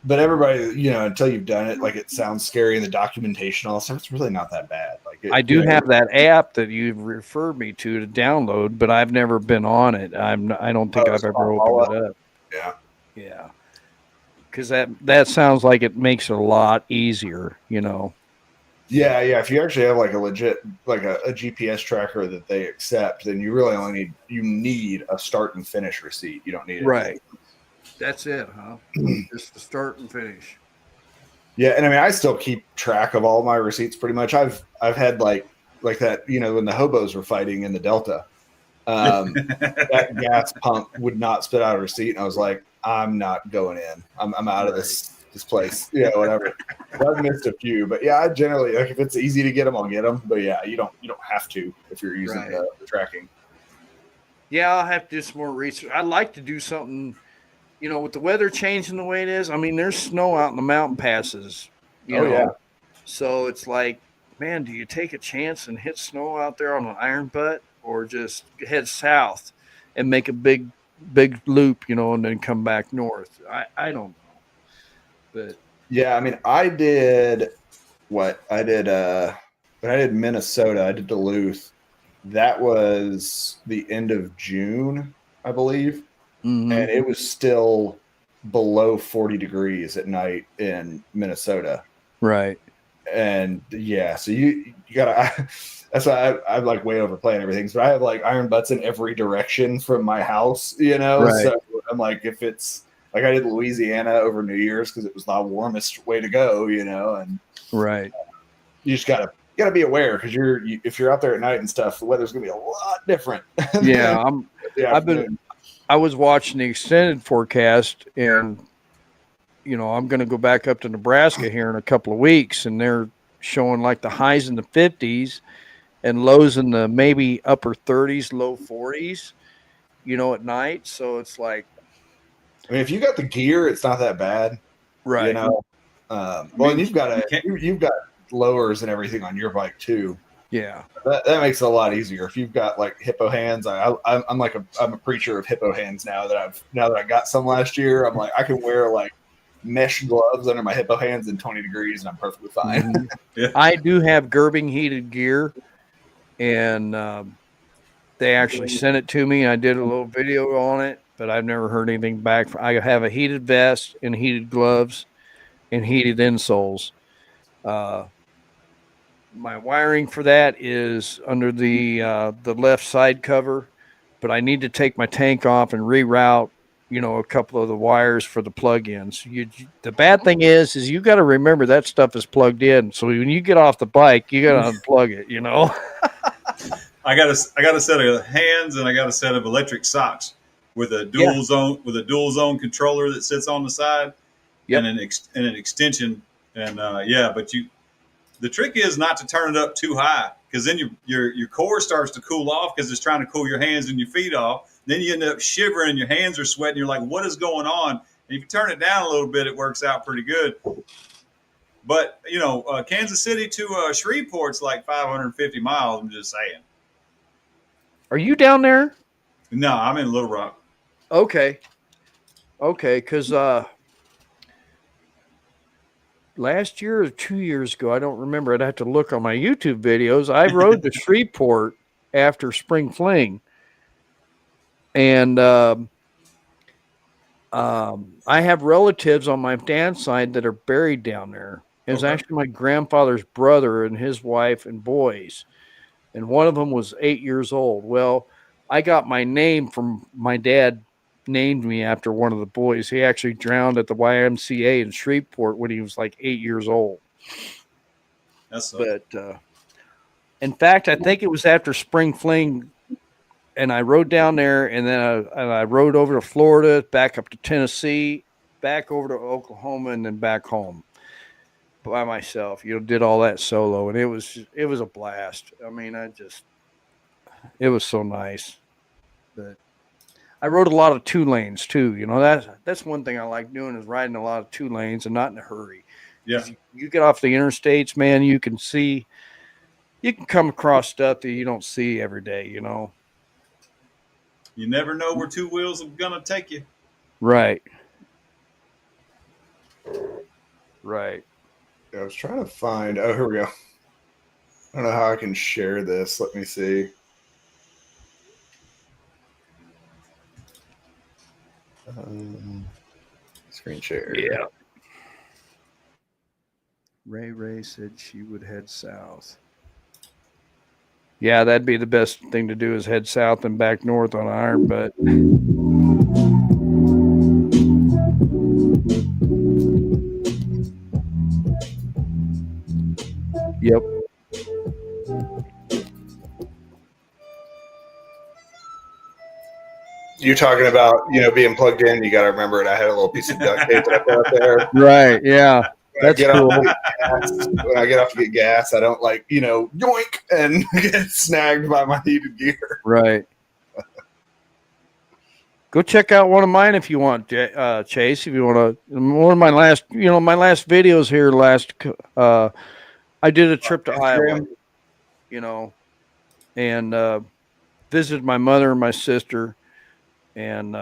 But everybody, until you've done it, like it sounds scary, and the documentation, all that stuff, it's really not that bad. I do have that app that you've referred me to download, but I've never been on it. I don't think I've ever opened it up. Yeah. Yeah. Because that sounds like it makes it a lot easier, Yeah, yeah. If you actually have like a legit, like a GPS tracker that they accept, then you really only need a start and finish receipt. You don't need it. Right. That's it, huh? Just the start and finish. Yeah, and I mean, I still keep track of all my receipts pretty much. I've had like that, when the hobos were fighting in the Delta, that gas pump would not spit out a receipt, and I was like, I'm not going in. I'm out of this place. Yeah, whatever. So I've missed a few, but yeah, I generally if it's easy to get them, I'll get them. But yeah, you don't have to if you're using the tracking. Yeah, I'll have to do some more research. I'd like to do something. With the weather changing the way it is, I mean, there's snow out in the mountain passes. Yeah. So it's like, man, do you take a chance and hit snow out there on an iron butt, or just head south and make a big loop, and then come back north? I don't know. But yeah, I mean, I did Minnesota. I did Duluth. That was the end of June, I believe. Mm-hmm. And it was still below 40 degrees at night in Minnesota. Right. And yeah, so you gotta, that's why I'm like way overplaying everything. So I have like iron butts in every direction from my house, Right. So I'm like, if it's like I did Louisiana over New Year's because it was the warmest way to go, and right. You just gotta got to be aware because if you're out there at night and stuff, the weather's gonna be a lot different. Yeah, Afternoon. I was watching the extended forecast, and I'm going to go back up to Nebraska here in a couple of weeks, and they're showing like the highs in the 50s and lows in the maybe upper 30s, low 40s, at night. So it's like, I mean, if you got the gear, it's not that bad, right. Well, and you've got lowers and everything on your bike too. Yeah, that makes it a lot easier. If you've got like hippo hands, I'm a preacher of hippo hands now that I got some last year. I'm like, I can wear like mesh gloves under my hippo hands in 20 degrees and I'm perfectly fine. Mm-hmm. Yeah. I do have Gerbing heated gear, and they actually sent it to me. I did a little video on it, but I've never heard anything back. I have a heated vest and heated gloves and heated insoles. My wiring for that is under the left side cover, but I need to take my tank off and reroute, a couple of the wires for the plug-ins. The bad thing is you got to remember that stuff is plugged in. So when you get off the bike, you got to unplug it. I got a set of hands and I got a set of electric socks with a dual zone controller that sits on the side, and an extension. And but the trick is not to turn it up too high, because then your core starts to cool off because it's trying to cool your hands and your feet off. Then you end up shivering and your hands are sweating. You're like, what is going on? And if you turn it down a little bit, it works out pretty good. But, Kansas City to Shreveport's like 550 miles. I'm just saying. Are you down there? No, I'm in Little Rock. Okay, because last year or 2 years ago, I don't remember. I'd have to look on my YouTube videos. I rode to Shreveport after Spring Fling, and I have relatives on my dad's side that are buried down there. It was actually my grandfather's brother and his wife and boys, and one of them was 8 years old. Well, I got my name from my dad. Named me after one of the boys. He actually drowned at the YMCA in Shreveport when he was like 8 years old. But in fact, I think it was after Spring Fling, and I rode down there, and then I rode over to Florida, back up to Tennessee, back over to Oklahoma, and then back home by myself. Did all that solo, and it was a blast. I mean, it was so nice. But I rode a lot of 2 lanes too. That's one thing I like doing, is riding a lot of 2 lanes and not in a hurry. Yeah. You get off the interstates, man, you can come across stuff that you don't see every day, You never know where 2 wheels are going to take you. Right. Right. I was trying to find, here we go. I don't know how I can share this. Let me see. Screen share. Yeah. Ray said she would head south. Yeah, that'd be the best thing to do, is head south and back north on Iron Butt. Yep. You're talking about, being plugged in. You got to remember it. I had a little piece of duct tape that I put up there. Right. Yeah. That's cool. When I get off to get gas, I don't yoink and get snagged by my heated gear. Right. Go check out one of mine if you want, Chase. If you want to, one of my last, my last videos here. I did a trip to Iowa, and visited my mother and my sister. And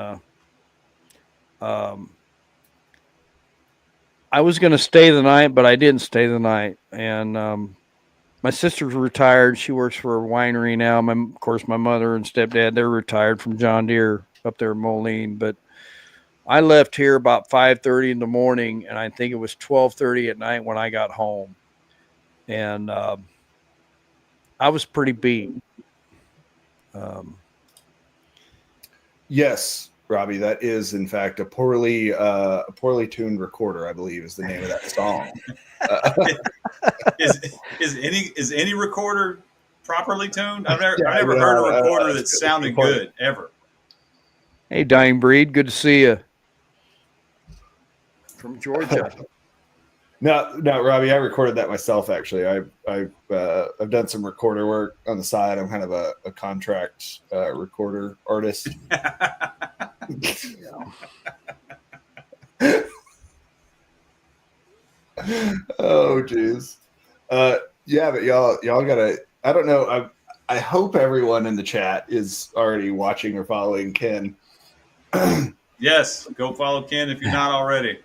I was going to stay the night, but I didn't stay the night. And my sister's retired. She works for a winery now. Of course, my mother and stepdad, they're retired from John Deere up there in Moline. But I left here about 5:30 in the morning, and I think it was 12:30 at night when I got home. And I was pretty beat. Yes. Robbie, that is in fact a poorly tuned recorder, I believe is the name of that song. Is any recorder properly tuned? I've never heard a recorder that sounded good ever. Hey, Dying Breed, good to see you from Georgia. No, Robbie, I recorded that myself. Actually, I've done some recorder work on the side. I'm kind of a contract recorder artist. Oh, geez. Yeah, but y'all gotta. I don't know. I hope everyone in the chat is already watching or following Ken. Yes, go follow Ken if you're not already.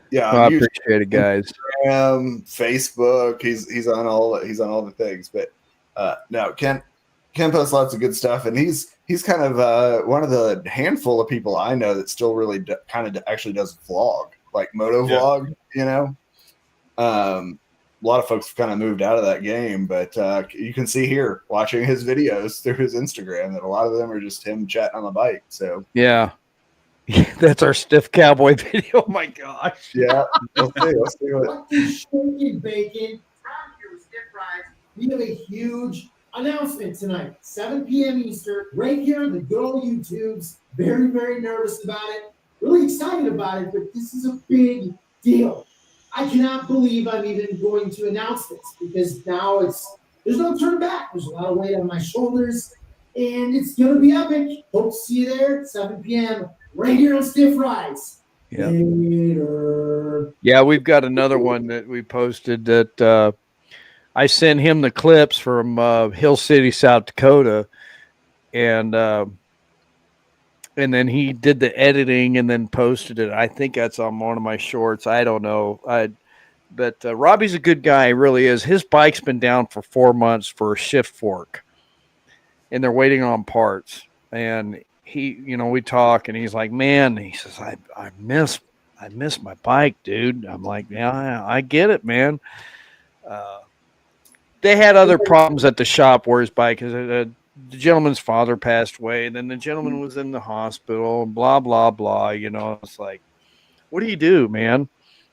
Yeah, I appreciate it, guys. Instagram, Facebook, he's on all the things. But no, Ken posts lots of good stuff, and he's kind of one of the handful of people I know that still really actually does vlog, like moto vlog. You know, a lot of folks have kind of moved out of that game, but you can see here watching his videos through his Instagram that a lot of them are just him chatting on the bike. So yeah. That's our stiff cowboy video. Oh my gosh. Yeah. Let's see what is shaking bacon. Time here with Stiff Rides. We have a huge announcement tonight, 7 p.m. Eastern, right here on the good old YouTubes. Very, very nervous about it. Really excited about it, but this is a big deal. I cannot believe I'm even going to announce this because now there's no turn back. There's a lot of weight on my shoulders, and it's going to be epic. Hope to see you there at 7 p.m. right here on Stiff Rides. Yeah. Later. Yeah, we've got another one that we posted that I sent him the clips from Hill City, South Dakota, and then he did the editing and then posted it. I think that's on one of my shorts. I don't know. But Robbie's a good guy, he really is. His bike's been down for 4 months for a shift fork, and they're waiting on parts. And he, we talk, and he's like, man, he says, I miss my bike, dude. I'm like, yeah, I get it, man. They had other problems at the shop where his bike is. The gentleman's father passed away, and then the gentleman was in the hospital, and blah, blah, blah. It's like, what do you do, man?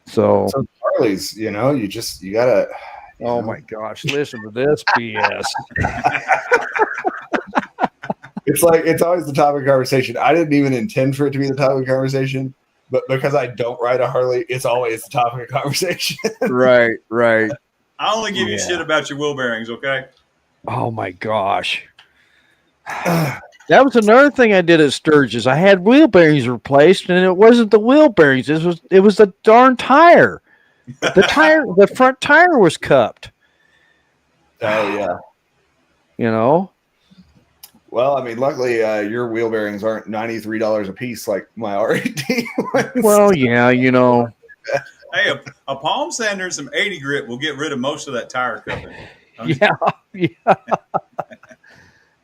So Harleys, you gotta. Oh my gosh, listen to this BS. It's always the topic of conversation. I didn't even intend for it to be the topic of conversation, but because I don't ride a Harley, it's always the topic of conversation. Right. I only give you shit about your wheel bearings, okay? Oh my gosh. That was another thing I did at Sturgis. I had wheel bearings replaced, and it wasn't the wheel bearings. It was the darn tire. The front tire was cupped. Oh yeah. Well, I mean, luckily your wheel bearings aren't $93 a piece like my R18 ones. Well, yeah, Hey, a palm sander and some 80 grit will get rid of most of that tire cupping. Yeah.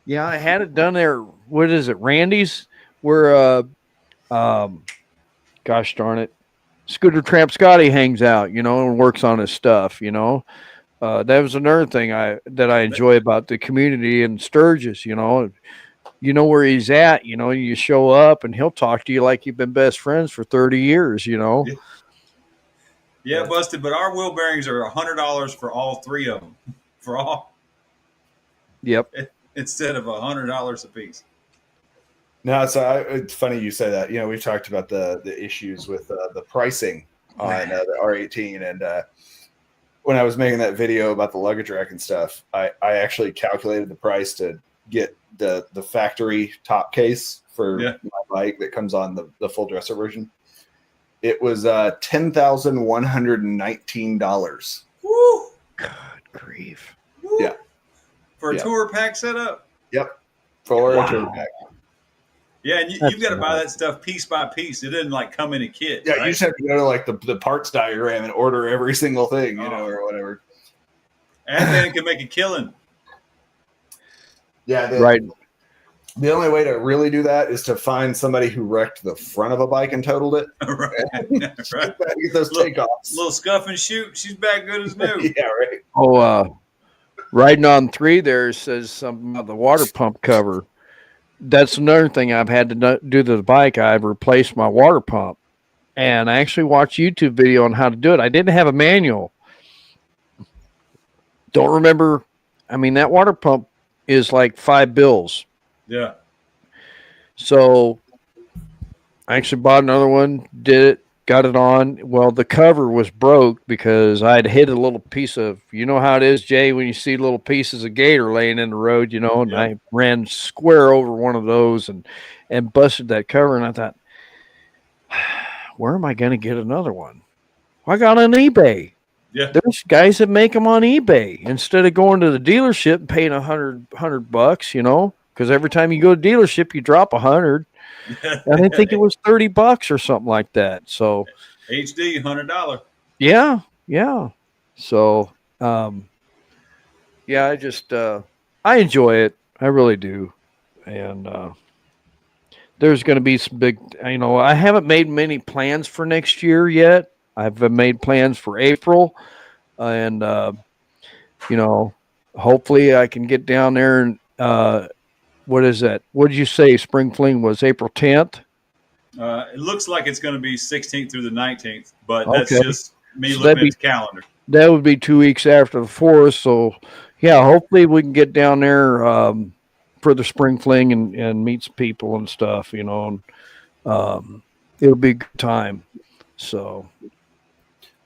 Yeah, I had it done there. What is it, Randy's? Where, gosh darn it, Scooter Tramp Scotty hangs out, and works on his stuff, That was another thing that I enjoy about the community in Sturgis, You know where he's at, you show up and he'll talk to you like you've been best friends for 30 years, Yeah, busted, but our wheel bearings are $100 for all three of them. For all. Yep. Instead of $100 a piece. No, so it's funny you say that. We've talked about the issues with the pricing on the R18, and when I was making that video about the luggage rack and stuff, I actually calculated the price to get the factory top case for my bike that comes on the full dresser version. It was $10,119. Woo! God grief. Woo! Yeah. For a tour pack setup? Yep. For a tour pack. Yeah, and you've got to buy that stuff piece by piece. It doesn't come in a kit. Yeah, right? you just have to go to the parts diagram and order every single thing, or whatever. And then it can make a killing. Yeah, right. The only way to really do that is to find somebody who wrecked the front of a bike and totaled it. Right. Get those takeoffs. Little scuff and shoot. She's back good as new. Yeah, right. Oh, Riding on 3 there says something about the water pump cover. that's another thing I've had to do to the bike. I've replaced my water pump, and I actually watched a YouTube video on how to do it. I didn't have a manual. Don't remember. I mean, that water pump is like $5. Yeah. So I actually bought another one, did it, got it on. Well, the cover was broke because I'd hit a little piece of, you know how it is, Jay, when you see little pieces of gator laying in the road, and Yep. I ran square over one of those and busted that cover. And I thought, where am I going to get another one? Well, I got on eBay. Yeah. There's guys that make them on eBay instead of going to the dealership and paying $100, because every time you go to dealership, you drop 100. And I think it was $30 or something like that. So HD $100. yeah. So I just I enjoy it. I really do. And there's going to be some big. I haven't made many plans for next year yet. I've made plans for April, and hopefully I can get down there and. What is that? What did you say? Spring Fling was April 10th? It looks like it's going to be 16th through the 19th, but that's Okay. just me So looking at the calendar. That would be 2 weeks after the 4th. So, yeah, hopefully we can get down there for the Spring Fling and meet some people and stuff, and it'll be a good time. So,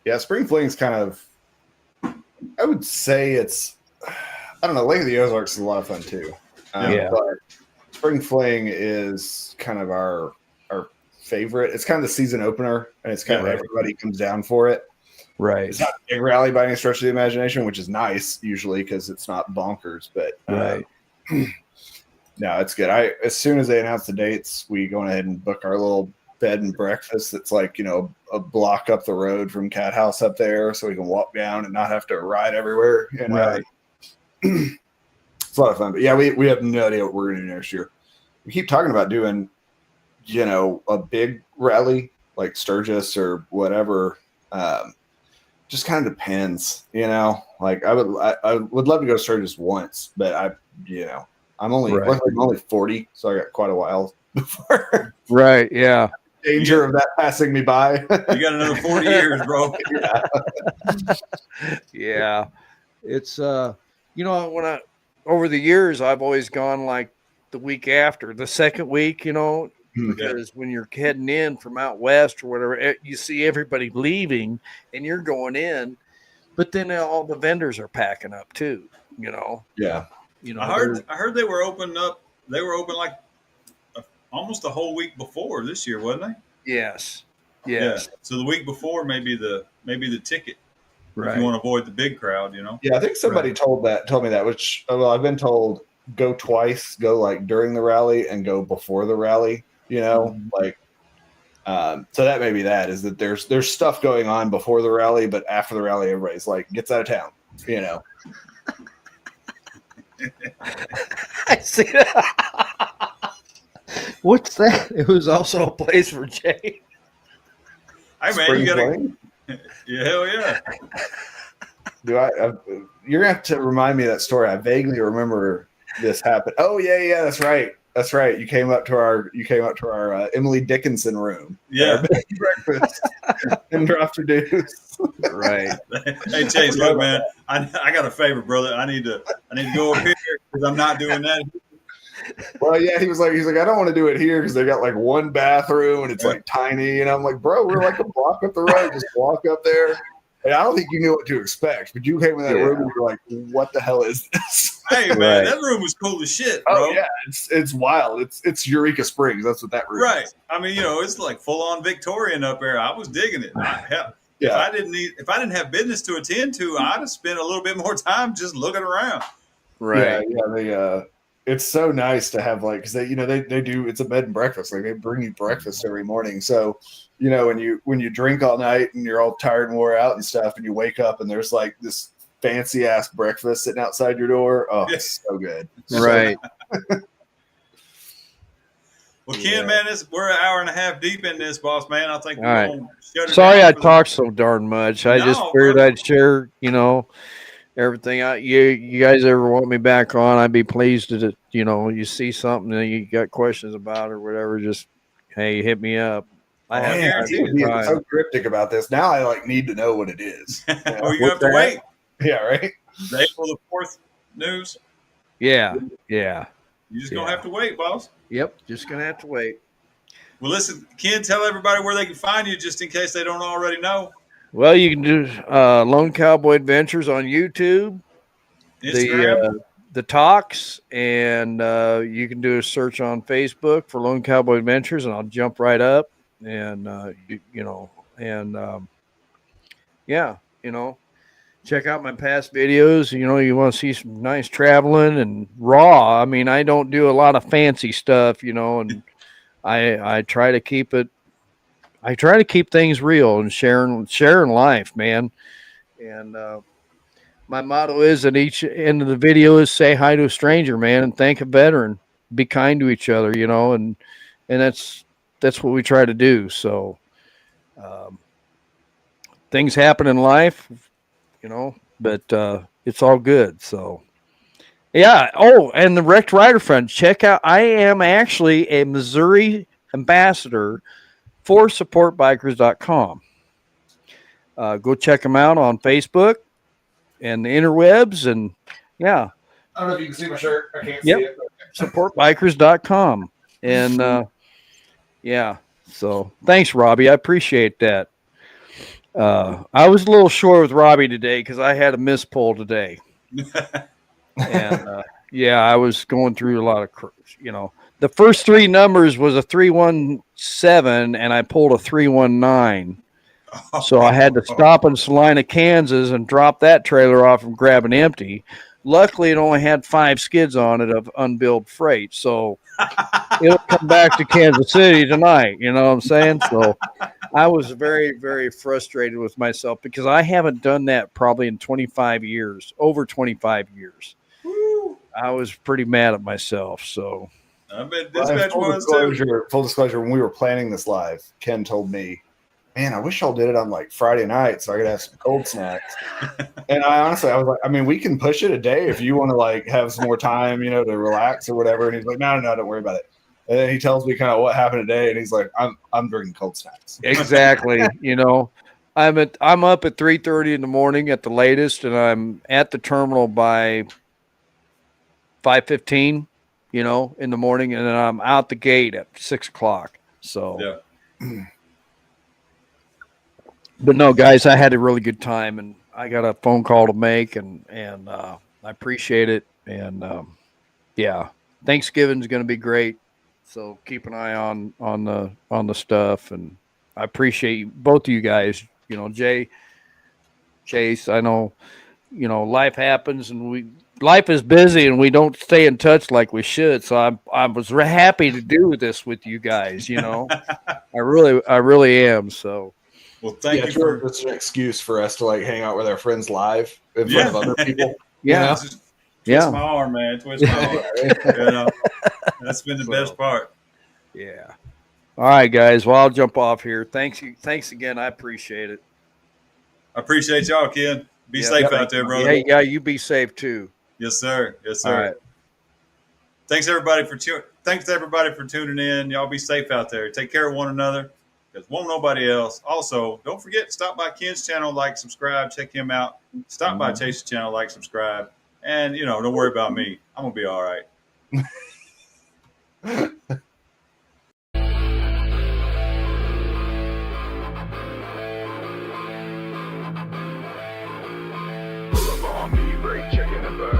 Yeah, Spring Fling's kind of, I would say it's, I don't know, Lake of the Ozarks is a lot of fun too. Yeah. But Spring Fling is kind of our favorite. It's kind of the season opener, and it's kind of everybody comes down for it. right. It's not a big rally by any stretch of the imagination, which is nice usually because it's not bonkers. But Right. no, it's good. As soon as they announce the dates, we go ahead and book our little bed and breakfast. That's like a block up the road from Cat House up there, so we can walk down and not have to ride everywhere. Right. It's a lot of fun. But yeah, we have no idea what we're going to do next year. We keep talking about doing, a big rally like Sturgis or whatever. Just kind of depends, Like I would love to go to Sturgis once, but I'm only 40, so I got quite a while before. Right. Yeah. Danger of that passing me by. You got another 40 years, bro. Yeah. It's when over the years I've always gone like the week after, the second week, because when you're heading in from out west or whatever, you see everybody leaving and you're going in, but then all the vendors are packing up too, Yeah. I heard they were open up. They were open like almost the whole week before this year, wasn't they? Yes. Yeah. So the week before maybe the ticket. Right. If you want to avoid the big crowd, Yeah, I think somebody told me that, which I've been told go twice, go like during the rally and go before the rally, like so that may be that is that there's stuff going on before the rally, but after the rally everybody's like gets out of town, I see that. What's that? It was also a place for Jay. Hey man, you gotta. Yeah, hell yeah. You're gonna have to remind me of that story. I vaguely remember this happened. Oh yeah, that's right. That's right. You came up to our Emily Dickinson room. Yeah, breakfast and dropped your dues. Right. Hey Chase, look, man, I got a favor, brother. I need to go up here because I'm not doing that. Well, yeah, he's like, I don't want to do it here because they got like one bathroom and it's like tiny. And I'm like, bro, we're like a block up the road. Just walk up there. And I don't think you knew what to expect, but you came in that room and you're like, what the hell is this? Hey man, that room was cool as shit, bro. Oh yeah, it's wild. It's Eureka Springs. That's what that room is. I mean, it's like full on Victorian up there. I was digging it. Hell, Yeah. If I didn't have business to attend to, I'd have spent a little bit more time just looking around. Right. Yeah. It's so nice to have because they do, it's a bed and breakfast. Like they bring you breakfast every morning. So, when you drink all night and you're all tired and wore out and stuff, and you wake up and there's like this fancy ass breakfast sitting outside your door. Oh, it's so good. Right. Well, Ken, man, we're an hour and a half deep in this, boss man. I think we're going to shut it Sorry down I talked so darn much. I just figured I'd share, everything. You guys ever want me back on? I'd be pleased to, you see something that you got questions about or whatever. Just hey, hit me up. I I have guarantee You're it. being so cryptic about this. Now I like need to know what it is. Well, you're gonna have to wait. Yeah, right. The April the 4th news. Yeah. You're just gonna have to wait, boss. Yep. Just gonna have to wait. Well, listen, Ken, tell everybody where they can find you, just in case they don't already know. Well, you can do Lone Cowboy Adventures on YouTube, Instagram. the talks, and you can do a search on Facebook for Lone Cowboy Adventures, and I'll jump right up. And check out my past videos. You want to see some nice traveling and raw. I mean, I don't do a lot of fancy stuff, and I try to keep it. I try to keep things real and sharing life, man. And my motto is at each end of the video is say hi to a stranger, man, and thank a veteran. Be kind to each other, and that's what we try to do. So things happen in life, but it's all good. So yeah. Oh, and the Wrecked Rider Fund. Check out. I am actually a Missouri ambassador for supportbikers.com. Go check them out on Facebook and the interwebs. And yeah. I don't know if you can see my shirt. I can't see it. Supportbikers.com. And yeah. So thanks, Robbie. I appreciate that. I was a little short with Robbie today because I had a miss pull today. And I was going through a lot of, the first three numbers was a 317 and I pulled a 319. So I had to stop in Salina, Kansas and drop that trailer off and grab an empty. Luckily, it only had 5 skids on it of unbilled freight. So it'll come back to Kansas City tonight. You know what I'm saying? So I was very, very frustrated with myself because I haven't done that probably in 25 years, over 25 years. Woo. I was pretty mad at myself. So I bet dispatch was too. Full disclosure, when we were planning this live, Ken told me, man, I wish y'all did it on like Friday night so I could have some cold snacks. And I was like, I mean, we can push it a day if you want to like have some more time, to relax or whatever. And he's like, no, don't worry about it. And then he tells me kind of what happened today, and he's like, I'm drinking cold snacks. Exactly. I'm up at 3:30 in the morning at the latest, and I'm at the terminal by 5:15, in the morning, and then I'm out the gate at 6 o'clock. So yeah. But no, guys, I had a really good time, and I got a phone call to make, and I appreciate it. And Thanksgiving's going to be great. So keep an eye on the stuff, and I appreciate both of you guys. Jay, Chase. I know, life happens, and life is busy, and we don't stay in touch like we should. So I was happy to do this with you guys. I really am. So. Well, thank you for it's an excuse for us to like hang out with our friends live in front of other people. Yeah. Twist my arm, man. Twist my arm. That's been the best part. Yeah. All right, guys. Well, I'll jump off here. Thanks again. I appreciate it. I appreciate y'all, Ken. Be safe out there, brother. Yeah, you be safe too. Yes, sir. Yes, sir. All right. Thanks everybody for tuning in. Y'all be safe out there. Take care of one another. Because won't nobody else. Also, don't forget to stop by Ken's channel, like, subscribe, check him out. Stop by Chase's channel, like, subscribe. And, don't worry about me. I'm going to be all right. Pull up on me, brake checking the bird.